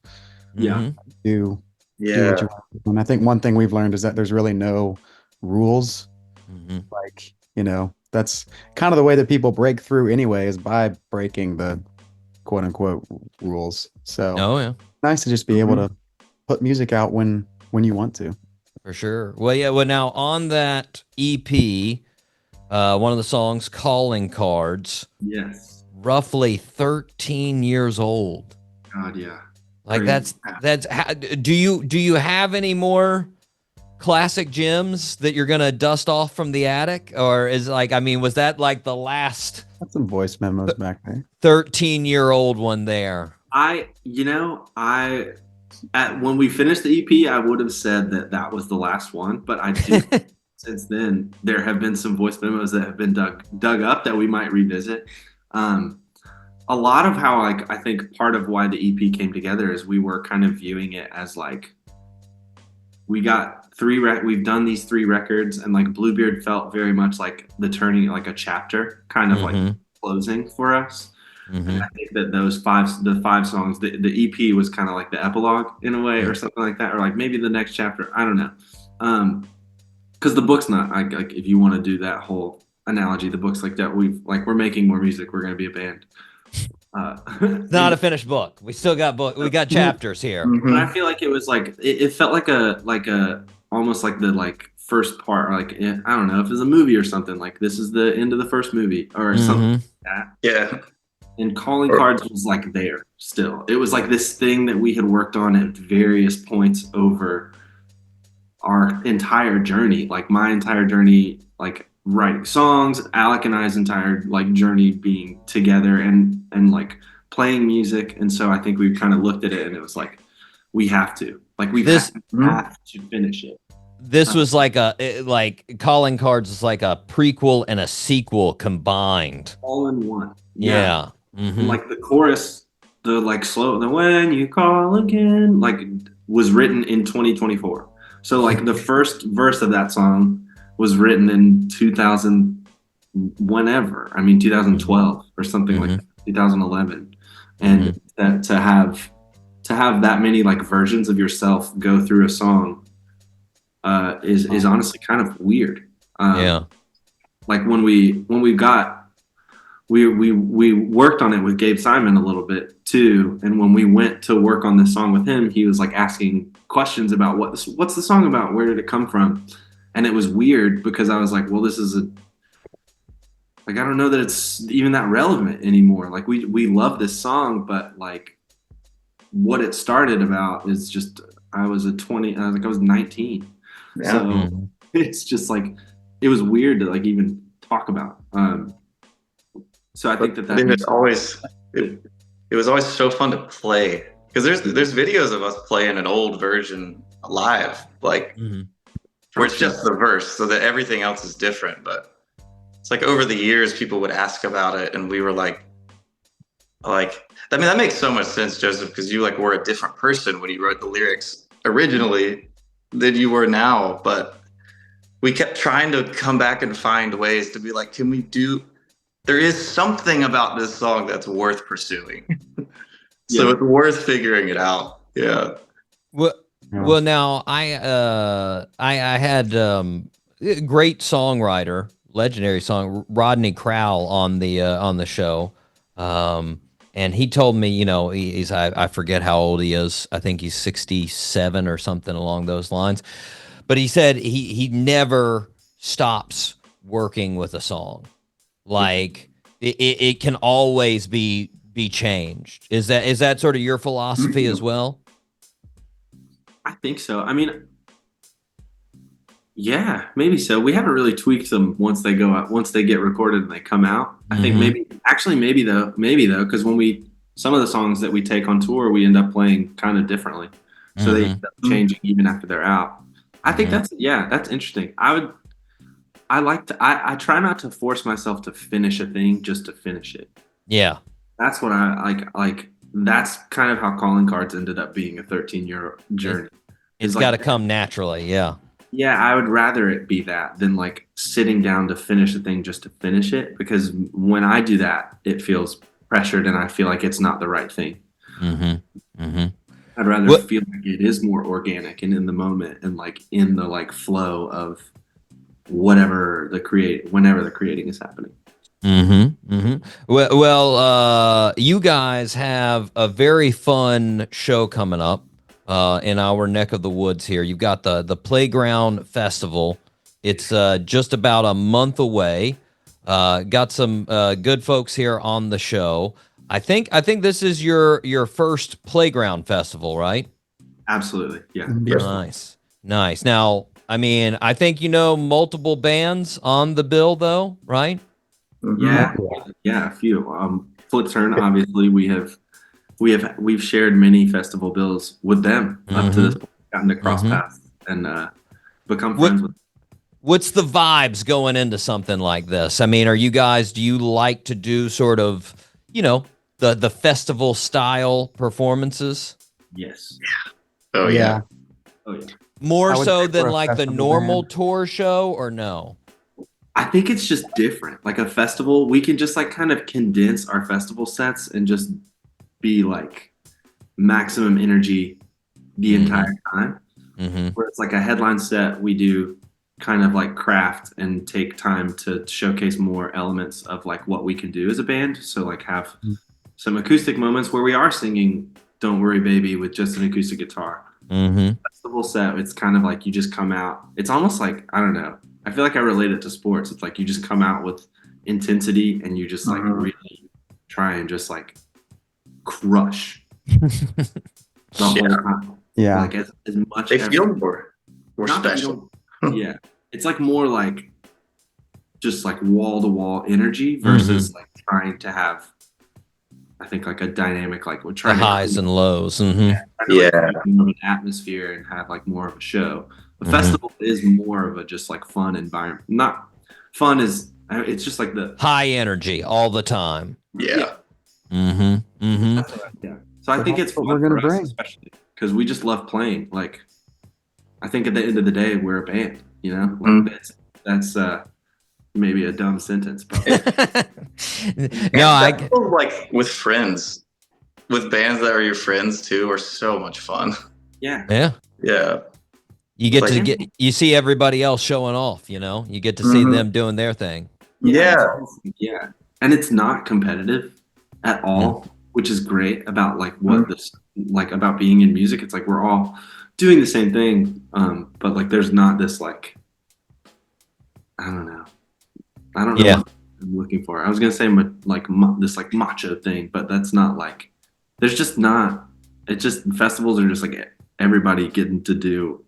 Yeah. Do what you want. And I think one thing we've learned is that there's really no rules. Like, you know, that's kind of the way that people break through anyway, is by breaking the quote unquote rules. So nice to just be able to put music out when you want to. For sure. Well, yeah. Well, now on that EP, one of the songs, Calling Cards. Yes. Roughly 13 years old. God, yeah. Like that's do you have any more classic gems that you're gonna dust off from the attic, or is like, I mean, was that like the last? Got some voice memos back there. 13-year-old one there. When we finished the EP, I would have said that was the last one, but I do. Since then, there have been some voice memos that have been dug up that we might revisit. A lot of how, like, I think part of why the EP came together is we were kind of viewing it as like, we got we've done these 3 records, and like Bluebeard felt very much like the turning, like a chapter, kind of like closing for us. And I think that the 5 songs, the EP was kind of like the epilogue in a way, or something like that, or like maybe the next chapter. I don't know. Because the book's not like, if you want to do that whole analogy, the book's like that. We're making more music. We're going to be a band. It's not a finished book. We still got we got chapters here. But I feel like it was like it felt like a almost like the like first part, like I don't know if it's a movie or something. Like this is the end of the first movie or something like that. Yeah. And Calling Cards was like there still. It was like this thing that we had worked on at various points over our entire journey, like my entire journey, like writing songs, Alec and I's entire like journey being together and like playing music. And so I think we kind of looked at it and it was like, we have to, like, we have to finish it. This was like Calling Cards is like a prequel and a sequel combined. All in one. Yeah. Like the chorus, the like slow, the when you call again, like was written in 2024. So like the first verse of that song was written in 2012 or something like that, 2011. And that to have that many like versions of yourself go through a song is honestly kind of weird. Like when we worked on it with Gabe Simon a little bit too, and when we went to work on this song with him, he was like asking questions about what's the song about, where did it come from, and it was weird because I was like, well, this is I don't know that it's even that relevant anymore. Like we love this song, but like what it started about is just I was 19, so it's just like it was weird to like even talk about. So I think that it was always so fun to play because there's videos of us playing an old version live, like where it's just the verse, so that everything else is different. But it's like over the years, people would ask about it, and we were like, I mean, that makes so much sense, Joseph, because you like were a different person when you wrote the lyrics originally than you were now. But we kept trying to come back and find ways to be like, can we do? There is something about this song that's worth pursuing. So it's worth figuring it out. Yeah. Well, now I had great songwriter, legendary song Rodney Crowell on the show, and he told me, you know, he's I forget how old he is. I think he's 67 or something along those lines. But he said he never stops working with a song. Like it can always be changed. Is that sort of your philosophy as well? I think so. I mean, yeah, maybe so. We haven't really tweaked them once they go out, once they get recorded and they come out. I think maybe though, because when some of the songs that we take on tour, we end up playing kind of differently. So they end up changing even after they're out. I think that's interesting. I try not to force myself to finish a thing just to finish it. Yeah. That's what I like. That's kind of how calling cards ended up being a 13-year journey. It's got to come naturally. Yeah. Yeah. I would rather it be that than like sitting down to finish a thing just to finish it. Because when I do that, it feels pressured and I feel like it's not the right thing. I'd rather feel like it is more organic and in the moment and like in the like flow of whenever the creating is happening. Well, you guys have a very fun show coming up in our neck of the woods here. You've got the Playground Festival. It's just about a month away. Got some good folks here on the show. I think this is your first Playground Festival, right? Absolutely. Yeah. Nice. Now, I mean, I think you know multiple bands on the bill, though, right? Yeah, a few. Flip Turn, obviously, we've shared many festival bills with them up to this point, gotten to cross paths and become friends with them. What's the vibes going into something like this? I mean, do you like to do sort of, you know, the festival style performances? Yes. Oh yeah. More so than like the normal tour show, or no? I think it's just different. Like a festival, we can just like kind of condense our festival sets and just be like maximum energy the entire time. Where it's like a headline set, we do kind of like craft and take time to showcase more elements of like what we can do as a band. So like have some acoustic moments where we are singing Don't Worry Baby with just an acoustic guitar. Festival set, it's kind of like you just come out. It's almost like, I don't know. I feel like I relate it to sports. It's like you just come out with intensity and you just like really try and just like crush the whole time. Yeah. Like as much They feel more special. Yeah. It's like more like just like wall to wall energy versus like trying to have, I think like a dynamic, like we're trying the highs and lows. More of an atmosphere and have like more of a show. The festival is more of a just like fun environment. Not fun is, it's just like the high energy all the time. Yeah. Yeah. So I think it's fun what we're gonna for us, bring, especially because we just love playing. Like, I think at the end of the day, we're a band. You know, like that's maybe a dumb sentence, but no, I like with friends, with bands that are your friends too, are so much fun. Yeah. You get you see everybody else showing off, you know? You get to see them doing their thing. Yeah. And it's not competitive at all, which is great about like what this like about being in music. It's like we're all doing the same thing. But like there's not this like I don't know what I'm looking for. I was gonna say this like macho thing, but that's not like there's just not. It's just festivals are just like everybody getting to do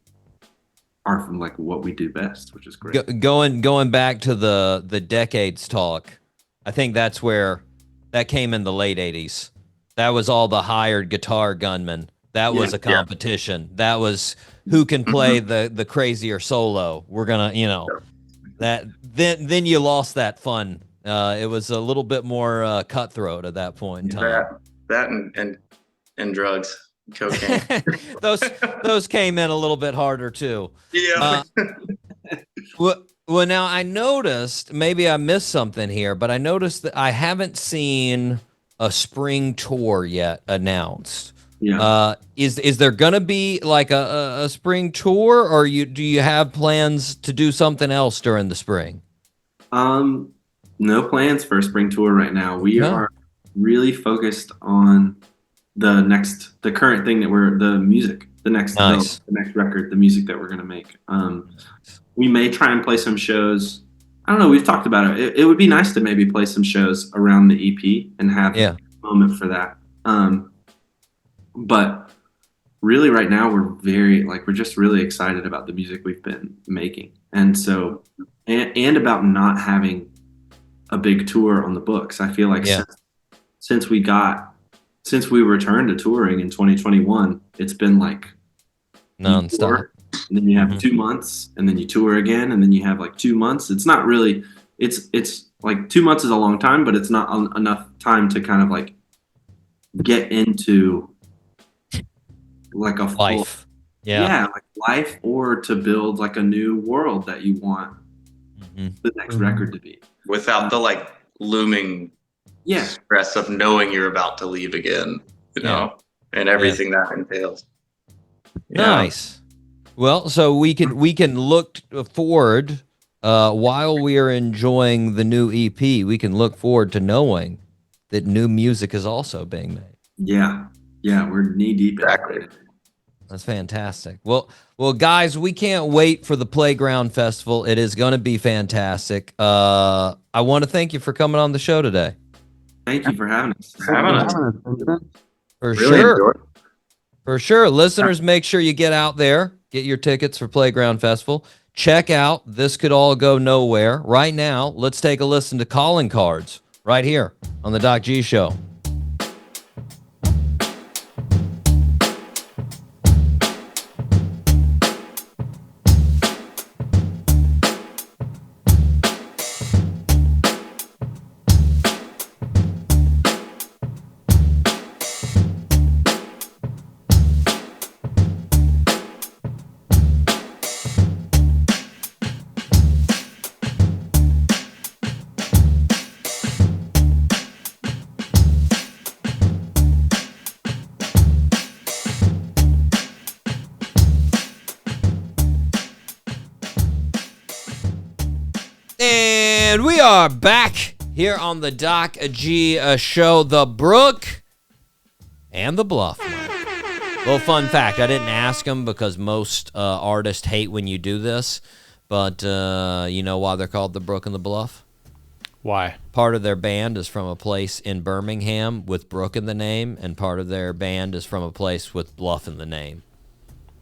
are like what we do best, which is great. Going back to the decades talk, I think that's where that came in the late 80s. That was all the hired guitar gunmen That was a competition. That was who can play the crazier solo. We're gonna, that then you lost that fun. It was a little bit more cutthroat at that point in time. That and drugs, cocaine. those came in a little bit harder too. Yeah. Well, now I noticed, maybe I missed something here, but I noticed that I haven't seen a spring tour yet announced. Yeah. Is there gonna be like a spring tour, or do you have plans to do something else during the spring? No plans for a spring tour right now. We are really focused on the current thing that the music, the next record, the music that we're gonna make. We may try and play some shows. I don't know. We've talked about it. It would be nice to maybe play some shows around the EP and have a moment for that. But really right now we're just really excited about the music we've been making. And so, and about not having a big tour on the books. I feel like since we returned to touring in 2021, it's been like nonstop. And then you have 2 months, and then you tour again, and then you have like 2 months. It's not really, it's like 2 months is a long time, but it's not enough time to kind of like get into like a life. Like life, or to build like a new world that you want the next record to be. Without the like looming stress of knowing you're about to leave again, and everything that entails. Nice. Well, so we can look forward while we are enjoying the new EP. We can look forward to knowing that new music is also being made. Yeah, we're knee deep in it. That's fantastic. Well, guys, we can't wait for the Playground Festival. It is going to be fantastic. I want to thank you for coming on the show today. Thank you for having us. For sure. For sure. Listeners, make sure you get out there. Get your tickets for Playground Festival. Check out This Could All Go Nowhere. Right now, let's take a listen to Calling Cards right here on the Doc G Show. And we are back here on the Doc G Show, the Brook and the Bluff. Little fun fact, I didn't ask them because most artists hate when you do this, but you know why they're called the Brook and the Bluff? Why? Part of their band is from a place in Birmingham with Brook in the name, and part of their band is from a place with Bluff in the name.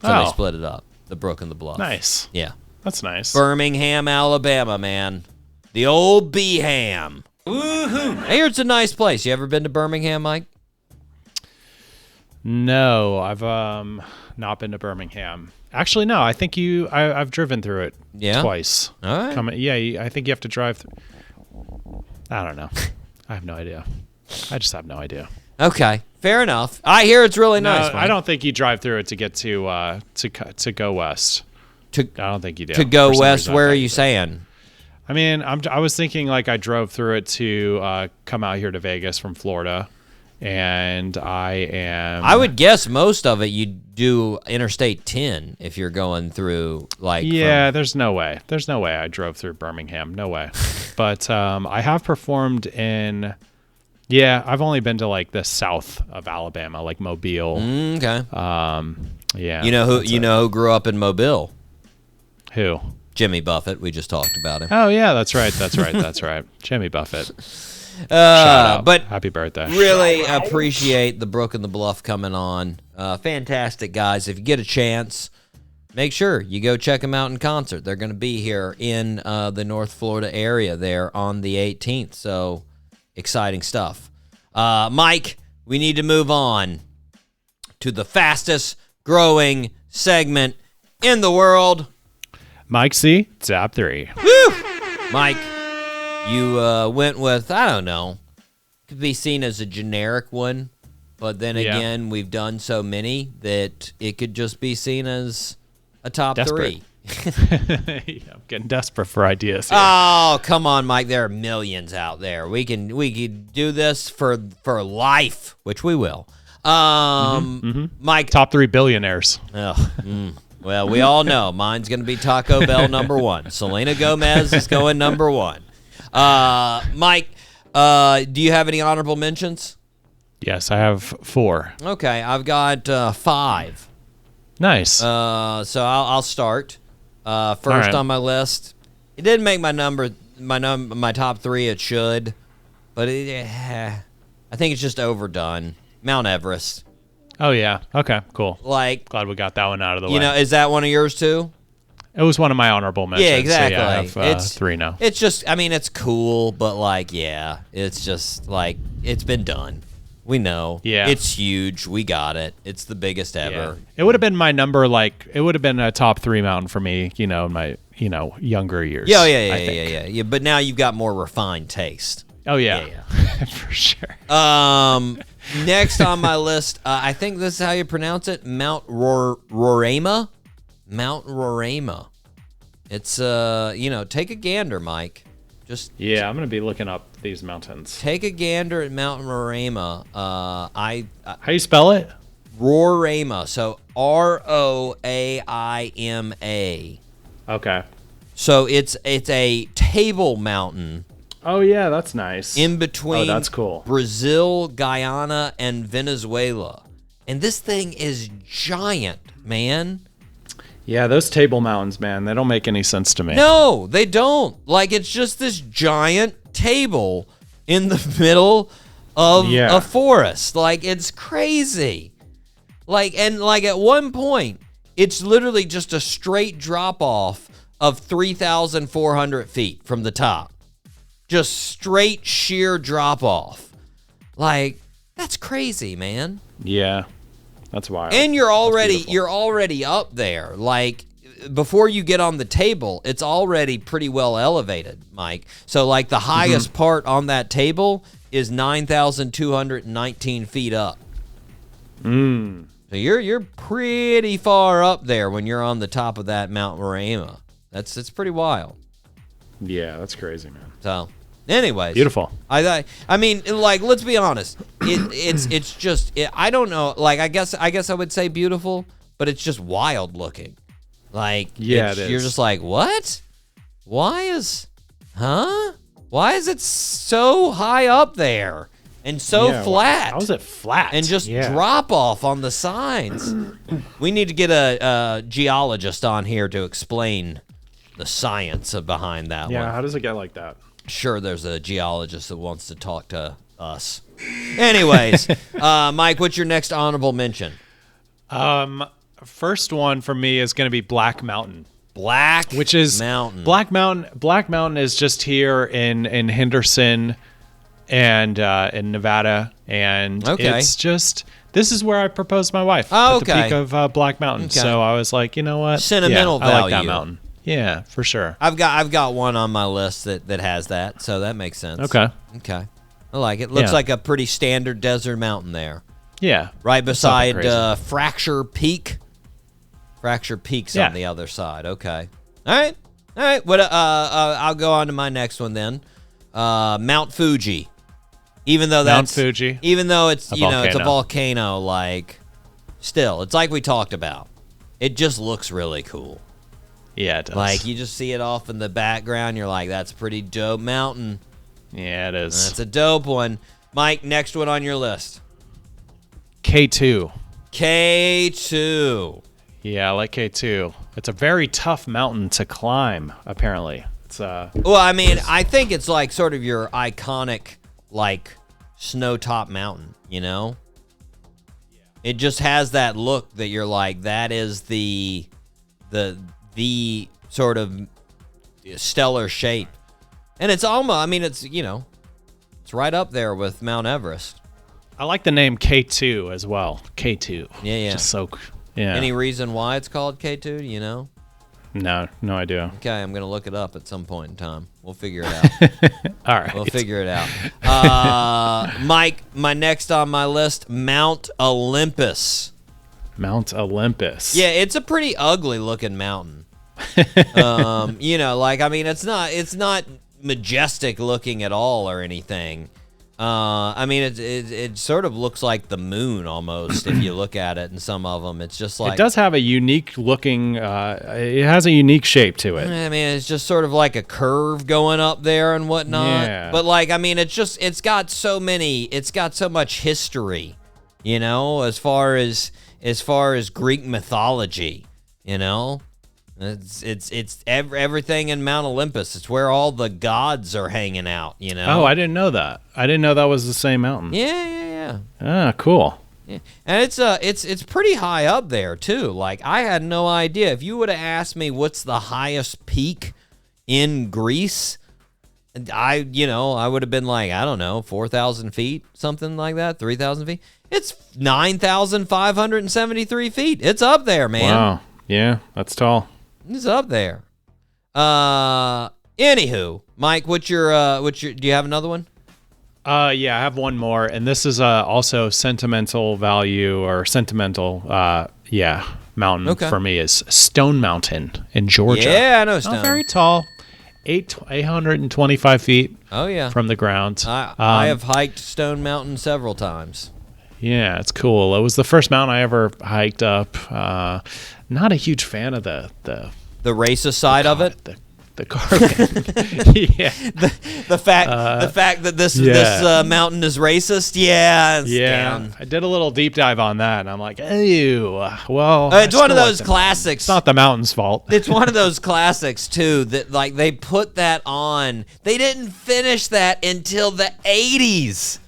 So they split it up, the Brook and the Bluff. Nice. Yeah. That's nice. Birmingham, Alabama, man. The old B-Ham. Woohoo! I hear it's a nice place. You ever been to Birmingham, Mike? No, I've not been to Birmingham. Actually, no. I think I've driven through it twice. All right. I think you have to drive through. I don't know. I have no idea. I just have no idea. Okay, fair enough. I hear it's really nice. I don't think you drive through it to get to go west. I don't think you do. To go west, where are you saying? I mean, I was thinking like I drove through it to come out here to Vegas from Florida, and I would guess most of it you do Interstate 10 if you're going through like. Yeah, there's no way. There's no way I drove through Birmingham. No way. But I have performed in. Yeah, I've only been to like the south of Alabama, like Mobile. Okay. Yeah. You know who grew up in Mobile? Who? Jimmy Buffett. We just talked about him. Oh yeah, that's right. Jimmy Buffett. Shout out. But happy birthday. Really appreciate the Brook and the Bluff coming on. Fantastic guys. If you get a chance, make sure you go check them out in concert. They're going to be here in the North Florida area there on the 18th. So exciting stuff. Mike, we need to move on to the fastest growing segment in the world. Mike C, top 3. Woo! Mike, you went with, I don't know, could be seen as a generic one, but then again, we've done so many that it could just be seen as a top Desperate. 3. Yeah, I'm getting desperate for ideas here. Oh, come on, Mike. There are millions out there. We could do this for life, which we will. Mike, Top 3 billionaires. Well, we all know mine's going to be Taco Bell number 1. Selena Gomez is going number 1. Mike, do you have any honorable mentions? Yes, I have 4. Okay, I've got 5. Nice. So I'll start. First right. on my list. It didn't make my top 3. It should, but I think it's just overdone. Mount Everest. Oh, yeah. Okay, cool. Like, glad we got that one out of the way. You know, is that one of yours too? It was one of my honorable mentions. Yeah, exactly. So yeah, I have 3 now. It's just, I mean, it's cool, but like, yeah, it's just like, it's been done. We know. Yeah. It's huge. We got it. It's the biggest ever. Yeah. It would have been my number, like, it would have been a top 3 mountain for me, in my, younger years. Yeah. But now you've got more refined taste. Oh, yeah. For sure. Next on my list, I think this is how you pronounce it, Mount Roraima. Mount Roraima. It's, take a gander, Mike. Yeah, I'm going to be looking up these mountains. Take a gander at Mount Roraima. How you spell it? Roraima. So Roaima. Okay. So it's a table mountain. Oh, yeah, that's nice. In between that's cool. Brazil, Guyana, and Venezuela. And this thing is giant, man. Yeah, those table mountains, man, they don't make any sense to me. No, they don't. Like, it's just this giant table in the middle of a forest. Like, it's crazy. Like, at one point, it's literally just a straight drop off of 3,400 feet from the top. Just straight sheer drop off. Like, that's crazy, man. Yeah. That's wild. And you're already up there. Like, before you get on the table, it's already pretty well elevated, Mike. So like the highest part on that table is 9,219 feet up. So you're pretty far up there when you're on the top of that Mount Roraima. It's pretty wild. Yeah, that's crazy, man. So, anyways, beautiful. I mean, like, let's be honest. It's just I don't know. Like, I guess I would say beautiful, but it's just wild looking. Like, yeah, it is. You're just like, what? Why is it so high up there and so flat? How is it flat? And just drop off on the sides. We need to get a geologist on here to explain the science behind that one. Yeah, how does it get like that? Sure, there's a geologist that wants to talk to us. Anyways, Mike, what's your next honorable mention? First one for me is going to be Black Mountain. Black Mountain. Black Mountain is just here in Henderson and in Nevada, and it's just this is where I proposed to my wife at the peak of Black Mountain. Okay. So I was like, you know what, sentimental value. I like that mountain. Yeah, for sure. I've got one on my list that has that, so that makes sense. Okay. I like it. Looks like a pretty standard desert mountain there. Yeah. Right beside Fracture Peak. Fracture Peak's on the other side. Okay. All right. What? I'll go on to my next one then. Mount Fuji. Even though it's it's a volcano. Like, still, it's like we talked about. It just looks really cool. Yeah, it does. Like, you just see it off in the background. You're like, that's a pretty dope mountain. Yeah, it is. That's a dope one. Mike, next one on your list. K2. K2. Yeah, I like K2. It's a very tough mountain to climb, apparently. It's well, I mean, I think it's like sort of your iconic, like, snow-top mountain, you know? It just has that look that you're like, that is the sort of stellar shape. And it's almost, I mean, it's, it's right up there with Mount Everest. I like the name K2 as well. K2. Yeah. Just yeah. Any reason why it's called K2? Do you know? No idea. Okay, I'm going to look it up at some point in time. We'll figure it out. All right. We'll figure it out. Mike, my next on my list, Mount Olympus. Mount Olympus. Yeah, it's a pretty ugly looking mountain. It's not majestic looking at all or anything. It sort of looks like the moon almost if you look at it. And some of them, it's just like it does have a unique looking. It has a unique shape to it. I mean, it's just sort of like a curve going up there and whatnot. Yeah. But it's got so much history, as far as Greek mythology, It's everything in Mount Olympus. It's where all the gods are hanging out, Oh, I didn't know that. I didn't know that was the same mountain. Yeah. Ah, cool. Yeah. And it's pretty high up there too. Like I had no idea. If you would have asked me what's the highest peak in Greece, I would have been like, I don't know, 4,000 feet, something like that, 3,000 feet. It's 9,573 feet. It's up there, man. Wow. Yeah, that's tall. It's up there. Anywho, Mike, what's your do you have another one? Yeah, I have one more, and this is also sentimental value or sentimental mountain for me is Stone Mountain in Georgia. Yeah, I know Stone. Not very tall. 825 feet. Oh yeah. From the ground. I have hiked Stone Mountain several times. Yeah, it's cool. It was the first mountain I ever hiked up. Not a huge fan of the racist side of it. The carbon. Yeah. The fact that this mountain is racist. Yeah. Down. I did a little deep dive on that, and I'm like, ew. Well, it's one of those classics. It's not the mountain's fault. It's one of those classics too that like they put that on. They didn't finish that until the 80s.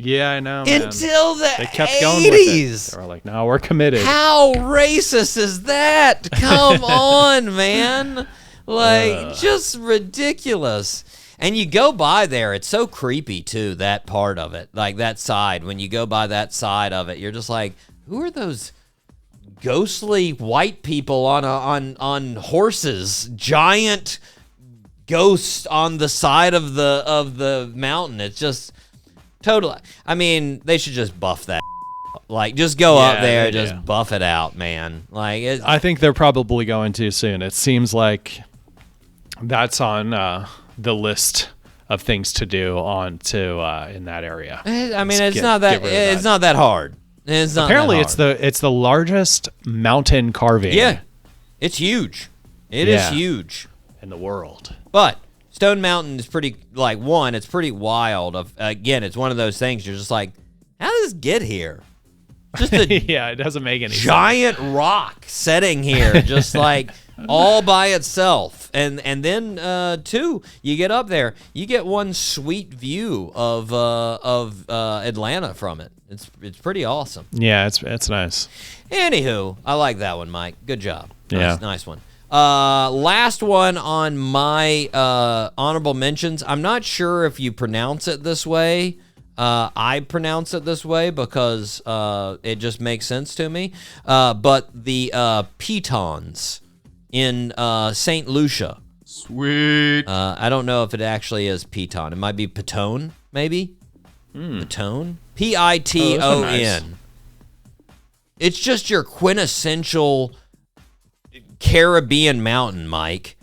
Yeah, I know. Man. Until the 80s. They kept going with it. They were like, no, we're committed. How racist is that? Come on, man. Like, just ridiculous. And you go by there, it's so creepy too, that part of it. Like that side, when you go by that side of it, you're just like, who are those ghostly white people on horses? Giant ghosts on the side of the mountain. It's just totally. I mean, they should just buff that. Like, just go up there, just buff it out, man. Like, I think they're probably going to soon. It seems like that's on the list of things to do in that area. I mean, it's not that hard. It's not apparently that hard. it's the largest mountain carving. Yeah, it's huge. It is huge in the world. But Stone Mountain is pretty it's pretty wild. Again, it's one of those things you're just like, how did this get here? Just a it doesn't make any giant rock sitting here, just like all by itself. And then two, you get up there, you get one sweet view of Atlanta from it. It's pretty awesome. Yeah, it's nice. Anywho, I like that one, Mike. Good job. Nice one. Last one on my honorable mentions. I'm not sure if you pronounce it this way. I pronounce it this way because it just makes sense to me. But the Pitons in St. Lucia. Sweet. I don't know if it actually is Piton. It might be Pitone, maybe? Pitone? Piton. Oh, nice. It's just your quintessential Caribbean mountain, Mike.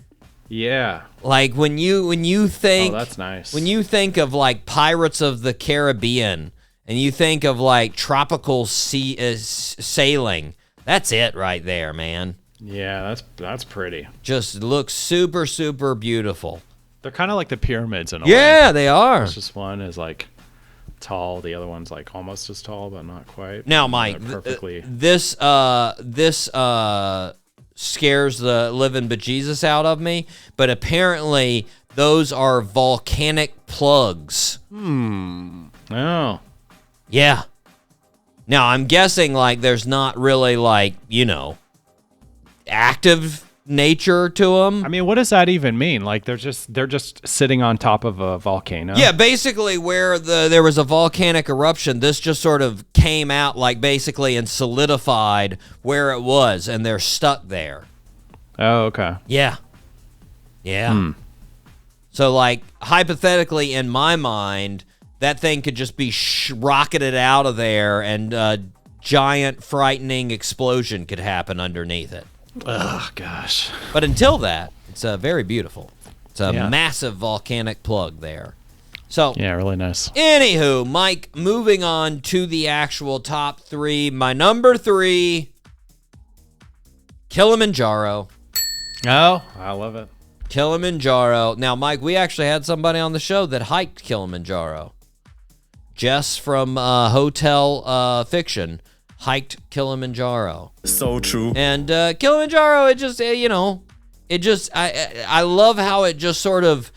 Yeah. Like when you think, that's nice. When you think of like Pirates of the Caribbean, and you think of like tropical sea sailing, that's it right there, man. Yeah, that's pretty. Just looks super, super beautiful. They're kind of like the pyramids in a way. Yeah, they are. It's just one is like tall, the other one's like almost as tall, but not quite. Now, Mike, perfectly. This scares the living bejesus out of me, but apparently those are volcanic plugs. Oh. Yeah. Now, I'm guessing like there's not really like, active nature to them. I mean, what does that even mean? Like they're just sitting on top of a volcano? Yeah, basically where there was a volcanic eruption, this just sort of came out like basically and solidified where it was, and they're stuck there. Oh, okay. Yeah. So like hypothetically in my mind, that thing could just be rocketed out of there, and a giant frightening explosion could happen underneath it. Oh gosh. But until that, it's very beautiful. It's a Yeah. massive volcanic plug there. So Yeah, really nice. anywho, Mike, moving on to the actual top 3. My number 3, Kilimanjaro. Oh, I love it. Kilimanjaro. Now, Mike, we actually had somebody on the show that hiked Kilimanjaro. Jess from Hotel Fiction hiked Kilimanjaro. So true. And Kilimanjaro, it just, I love how it just sort of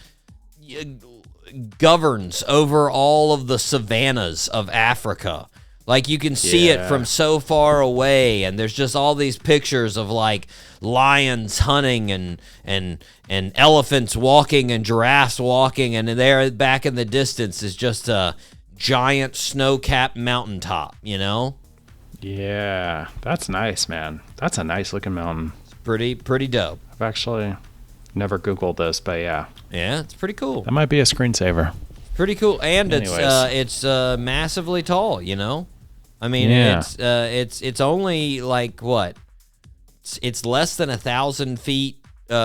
governs over all of the savannas of Africa. Like you can see it from so far away, and there's just all these pictures of like lions hunting and elephants walking and giraffes walking, and there back in the distance is just a giant snow-capped mountaintop, you know? Yeah, that's nice, man. That's a nice looking mountain. Pretty dope. I've actually never Googled this, but yeah. Yeah, it's pretty cool. That might be a screensaver. Pretty cool, and Anyways. it's massively tall, you know? I mean, Yeah. it's only like what? It's less than 1,000 feet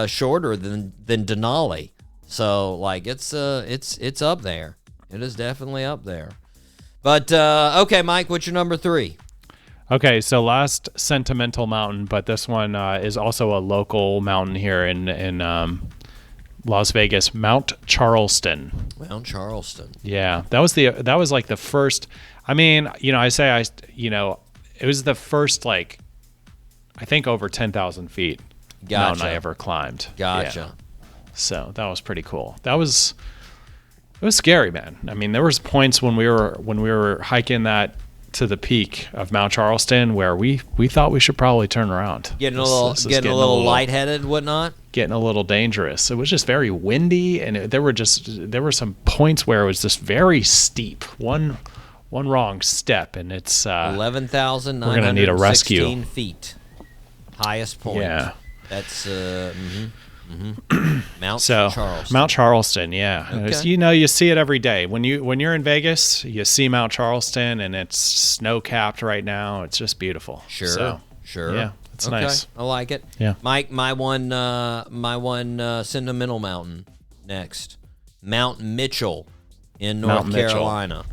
shorter than Denali. So like it's up there. It is definitely up there. But okay, Mike, what's your number 3? Okay, so last sentimental mountain, but this one is also a local mountain here in Las Vegas, Mount Charleston. Mount Charleston. Yeah, that was like the first. I mean, it was the first like, I think over 10,000 feet mountain I ever climbed. Gotcha. Yeah. So that was pretty cool. It was scary, man. I mean, there was points when we were hiking that to the peak of Mount Charleston where we thought we should probably turn around. Getting a little lightheaded, whatnot. Getting a little dangerous. It was just very windy, and there were some points where it was just very steep. One wrong step, and it's 11,916 feet, highest point. Yeah, that's Mount Charleston. Mount Charleston, yeah. Okay. You see it every day when you're in Vegas. You see Mount Charleston, and it's snow capped right now. It's just beautiful. Sure. Yeah, it's okay. nice. I like it. Yeah. Mike, my one sentimental mountain next, Mount Mitchell in North Carolina.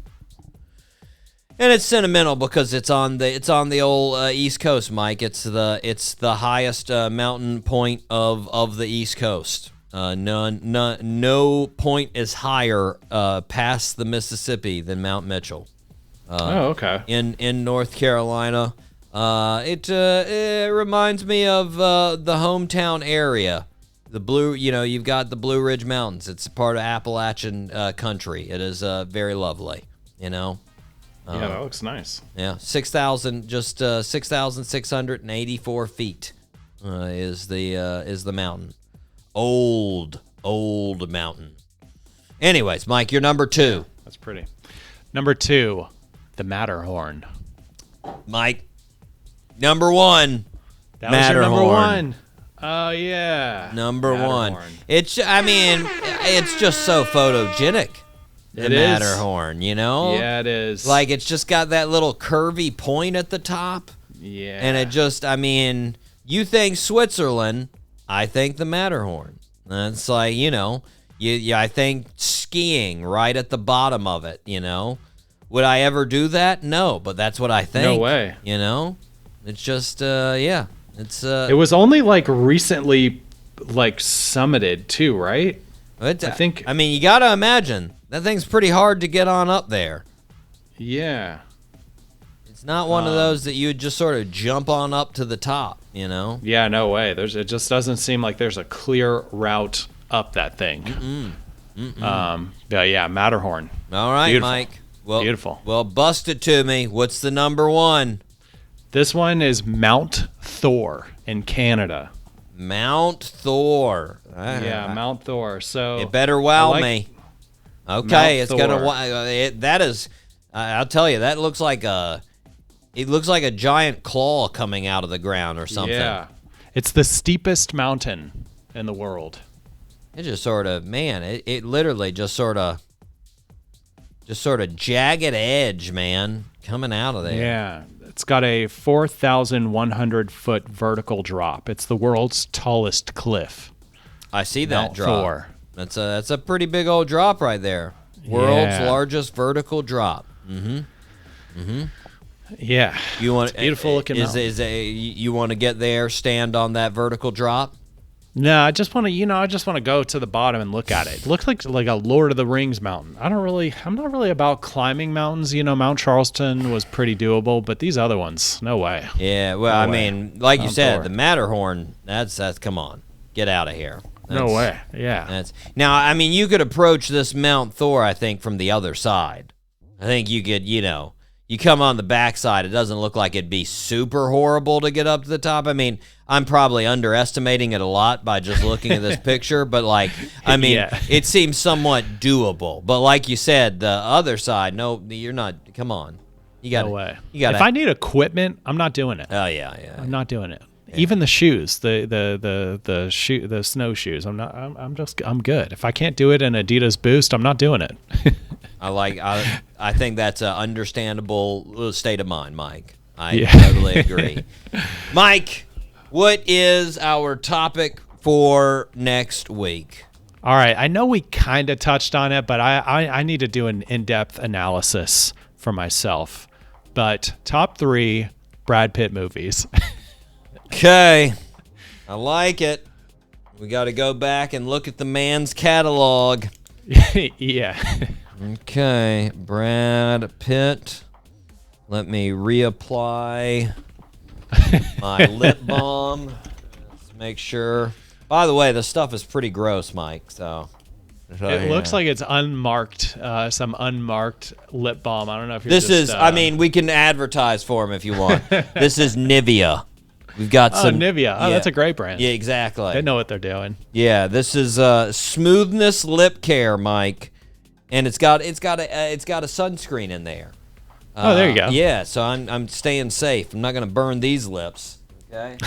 And it's sentimental because it's on the old East Coast, Mike. It's the highest mountain point of the East Coast. No point is higher past the Mississippi than Mount Mitchell. Okay. In North Carolina, it reminds me of the hometown area. The blue, you've got the Blue Ridge Mountains. It's part of Appalachian country. It is very lovely. Yeah, that looks nice. Yeah, 6,684 feet is the mountain. Old mountain. Anyways, Mike, you're number 2. That's pretty. Number 2, the Matterhorn. Mike, number 1. That was your number 1. Oh yeah, number 1. It's just so photogenic. The Matterhorn, Yeah, it is. Like, it's just got that little curvy point at the top. Yeah. And it just, you think Switzerland, I think the Matterhorn. And it's like, I think skiing right at the bottom of it, Would I ever do that? No, but that's what I think. No way. It's just, yeah. It's It was only, like, recently, like, summited, too, right? I think. You got to imagine. That thing's pretty hard to get on up there. Yeah. It's not one of those that you would just sort of jump on up to the top, Yeah, no way. It just doesn't seem like there's a clear route up that thing. But yeah, Matterhorn. All right, Beautiful. Mike. Well, beautiful. Well, bust it to me. What's the number 1? This one is Mount Thor in Canada. Mount Thor. Yeah, Mount Thor. So it better wow me. Okay, Mount it's gonna. Thor. That is. I'll tell you. That looks like a. It looks like a giant claw coming out of the ground or something. Yeah, it's the steepest mountain in the world. It just sort of, man. It literally just sort of jagged edge, man, coming out of there. Yeah, it's got a 4,100 foot vertical drop. It's the world's tallest cliff. I see that Mount drop. Thor. That's a pretty big old drop right there. World's largest vertical drop. Yeah, You want it's beautiful looking. you want to get there, stand on that vertical drop? No, I just want to, go to the bottom and look at it. It looks like a Lord of the Rings mountain. I'm not really about climbing mountains. Mount Charleston was pretty doable, but these other ones, no way. Yeah, well, No I way. mean, like you Mount said, Thor. the Matterhorn. That's come on, get out of here. No way. Yeah. Now. I mean, you could approach this Mount Thor, I think, from the other side. I think you could, you come on the backside. It doesn't look like it'd be super horrible to get up to the top. I mean, I'm probably underestimating it a lot by just looking at this picture, but it seems somewhat doable. But like you said, the other side, no, you're not. Come on, you got No way. You got. If I need equipment, I'm not doing it. Oh yeah. I'm not doing it. Yeah. Even the shoes, the snowshoes. I'm good. If I can't do it in Adidas Boost, I'm not doing it. I think that's an understandable state of mind, Mike. I Yeah. totally agree. Mike, what is our topic for next week? All right. I know we kind of touched on it, but I need to do an in-depth analysis for myself. But top 3 Brad Pitt movies. Okay. I like it. We got to go back and look at the man's catalog. Yeah. Okay. Brad Pitt. Let me reapply my lip balm. Let's make sure. By the way, the stuff is pretty gross, Mike. So it looks like it's unmarked, some unmarked lip balm. I don't know if you're this is. I mean, we can advertise for him if you want. This is Nivea. We've got some Nivea. Oh, that's a great brand. Yeah, exactly. They know what they're doing. Yeah, this is Smoothness Lip Care, Mike, and it's got a sunscreen in there. Oh, there you go. Yeah, so I'm staying safe. I'm not gonna burn these lips. Okay.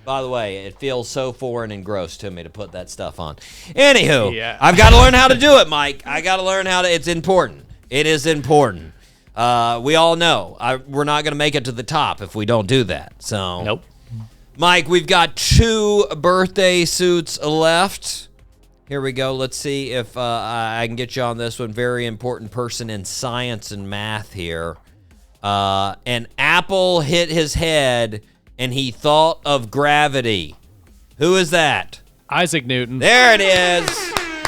By the way, it feels so foreign and gross to me to put that stuff on. Anywho, Yeah. I've got to learn how to do it, Mike. I got to learn how to. It's important. It is important. We all know we're not going to make it to the top if we don't do that. So, Nope. Mike, we've got 2 birthday suits left. Here we go. Let's see if I can get you on this one. Very important person in science and math here. An apple hit his head, and he thought of gravity. Who is that? Isaac Newton. There it is.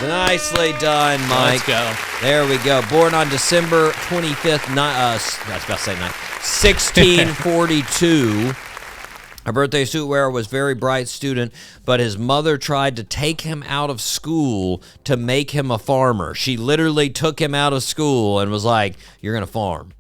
Nicely done, Mike. Let's go. There we go. Born on December 25th, I was about to say 1642. A birthday suit wearer was a very bright student, but his mother tried to take him out of school to make him a farmer. She literally took him out of school and was like, "You're going to farm."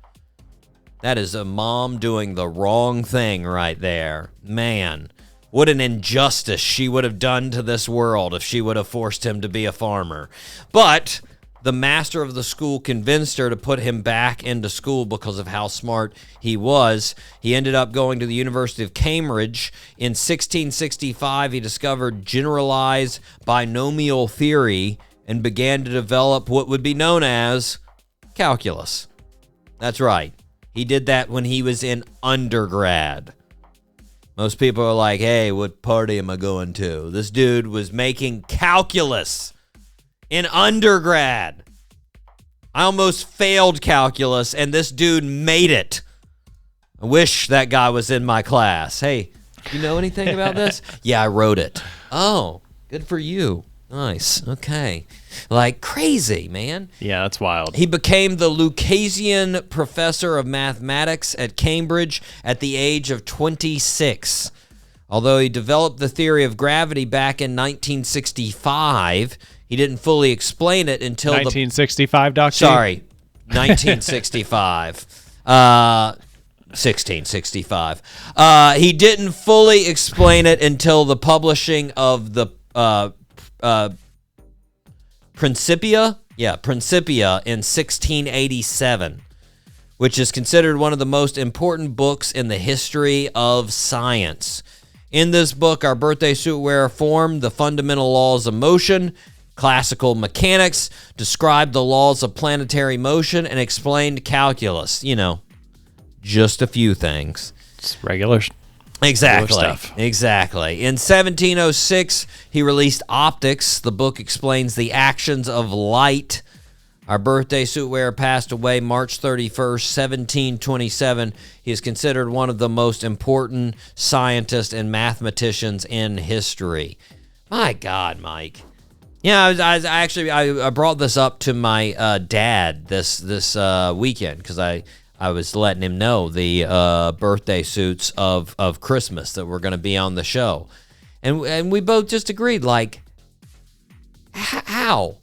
That is a mom doing the wrong thing right there. Man, what an injustice she would have done to this world if she would have forced him to be a farmer. But the master of the school convinced her to put him back into school because of how smart he was. He ended up going to the University of Cambridge. In 1665, he discovered generalized binomial theory and began to develop what would be known as calculus. That's right. He did that when he was in undergrad. Most people are like, hey, what party am I going to? This dude was making calculus in undergrad. I almost failed calculus, and this dude made it. I wish that guy was in my class. Hey, you know anything about this? Yeah, I wrote it. Oh, good for you. Nice. Okay. Like crazy, man. Yeah, that's wild. He became the Lucasian Professor of Mathematics at Cambridge at the age of 26. Although he developed the theory of gravity back in 1965, he didn't fully explain it until 1965, Doc. Sorry, 1965. 1665. He didn't fully explain it until the publishing of the Principia in 1687, which is considered one of the most important books in the history of science. In this book, our birthday suit wearer formed the fundamental laws of motion, classical mechanics, described the laws of planetary motion, and explained calculus. Just a few things. It's regular Exactly. stuff. Exactly. In 1706, he released Optics. The book explains the actions of light. Our birthday suit wearer passed away March 31st, 1727. He is considered one of the most important scientists and mathematicians in history. My God, Mike. Yeah, I brought this up to my dad this weekend because I was letting him know the birthday suits of Christmas that were going to be on the show. And we both just agreed, like, how?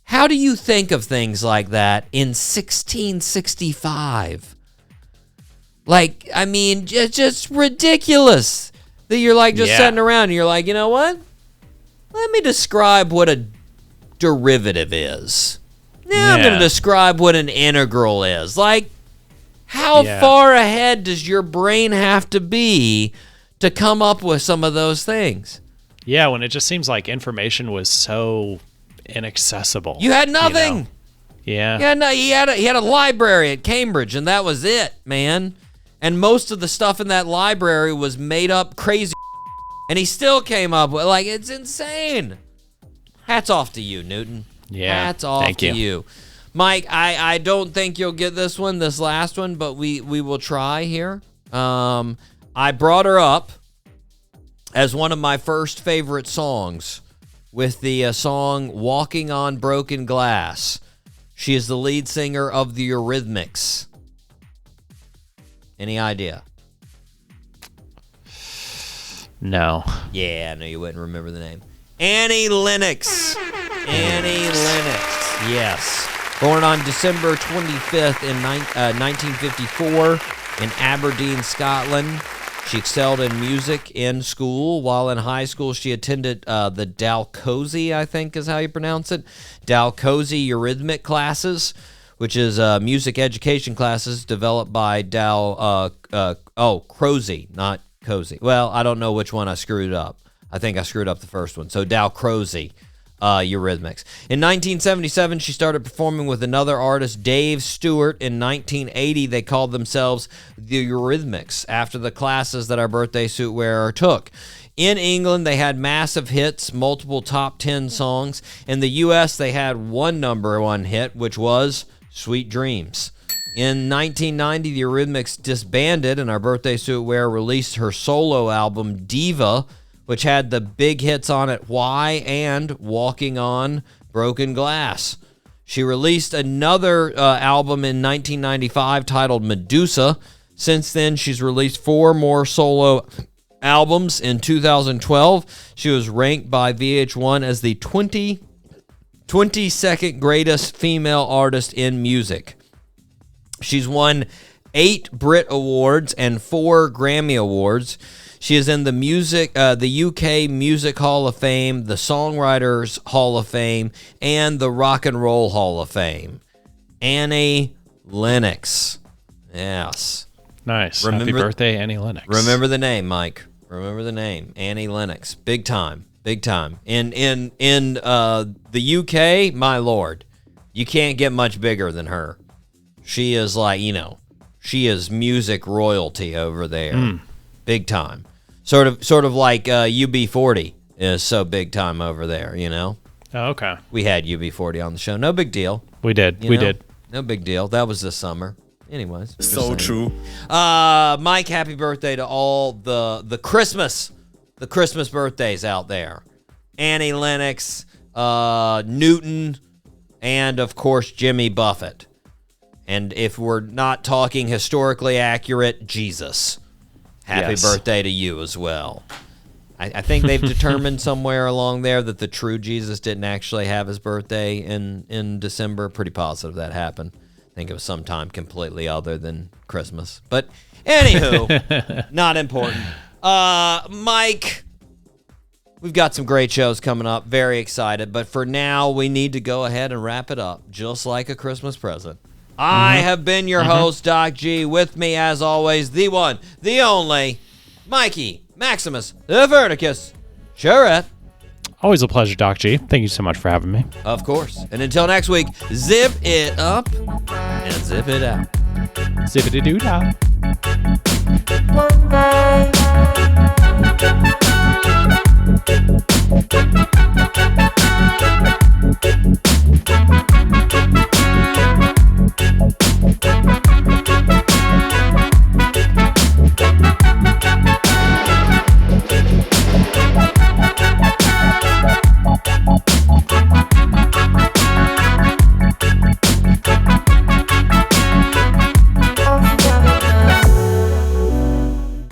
How do you think of things like that in 1665? Like, I mean, just ridiculous that you're like just sitting around and you're like, you know what? Let me describe what a derivative is. Now I'm going to describe what an integral is. Like, how far ahead does your brain have to be to come up with some of those things? Yeah, when it just seems like information was so inaccessible. You had nothing. Yeah. He had a library at Cambridge, and that was it, man. And most of the stuff in that library was made up crazy, and he still came up with, like, it's insane. Hats off to you, Newton. Yeah. Hats off to you. Mike, I don't think you'll get this last one, but we will try here. I brought her up as one of my first favorite songs with the song Walking on Broken Glass. She is the lead singer of the Eurythmics. Any idea? No. Yeah, I know you wouldn't remember the name. Annie Lennox. Annie Lennox. Yes. Born on December 25th in 1954 in Aberdeen, Scotland. She excelled in music in school. While in high school, she attended the Dalhousie, I think is how you pronounce it, Dalhousie Eurythmic classes, which is music education classes developed by Crozy, not Cozy. Well, I don't know which one I screwed up. I think I screwed up the first one. So Dalhousie Eurythmics. In 1977, she started performing with another artist, Dave Stewart. In 1980, they called themselves the Eurythmics after the classes that our birthday suit wearer took. In England, they had massive hits, multiple top 10 songs. In the U.S., they had one #1 hit, which was Sweet Dreams. In 1990, the Eurythmics disbanded, and our birthday suit wearer released her solo album, Diva, which had the big hits on it, Why and Walking on Broken Glass. She released another album in 1995 titled Medusa. Since then, she's released 4 more solo albums. In 2012, she was ranked by VH1 as the 22nd greatest female artist in music. She's won 8 Brit Awards and 4 Grammy Awards. She is in the UK Music Hall of Fame, the Songwriters Hall of Fame, and the Rock and Roll Hall of Fame. Annie Lennox. Yes. Nice. Happy birthday, Annie Lennox. Remember the name, Mike. Remember the name. Annie Lennox. Big time. Big time. In the UK, my lord, you can't get much bigger than her. She is like, she is music royalty over there. Big time. Sort of like UB40 is so big time over there, Oh, okay. We had UB40 on the show. No big deal. We did. Did. No big deal. That was this summer. Anyways. So true. Mike, happy birthday to all the Christmas birthdays out there. Annie Lennox, Newton, and of course Jimmy Buffett. And if we're not talking historically accurate, Jesus. Happy birthday to you as well. I think they've determined somewhere along there that the true Jesus didn't actually have his birthday in December. Pretty positive that happened. think it was sometime completely other than Christmas. But anywho, not important. Mike, we've got some great shows coming up. Very excited. But for now, we need to go ahead and wrap it up, just like a Christmas present. I have been your host, Doc G. With me, as always, the one, the only, Mikey Maximus, the Verticus, Charette. Always a pleasure, Doc G. Thank you so much for having me. Of course. And until next week, zip it up and zip it out. Zippity-doo-dah.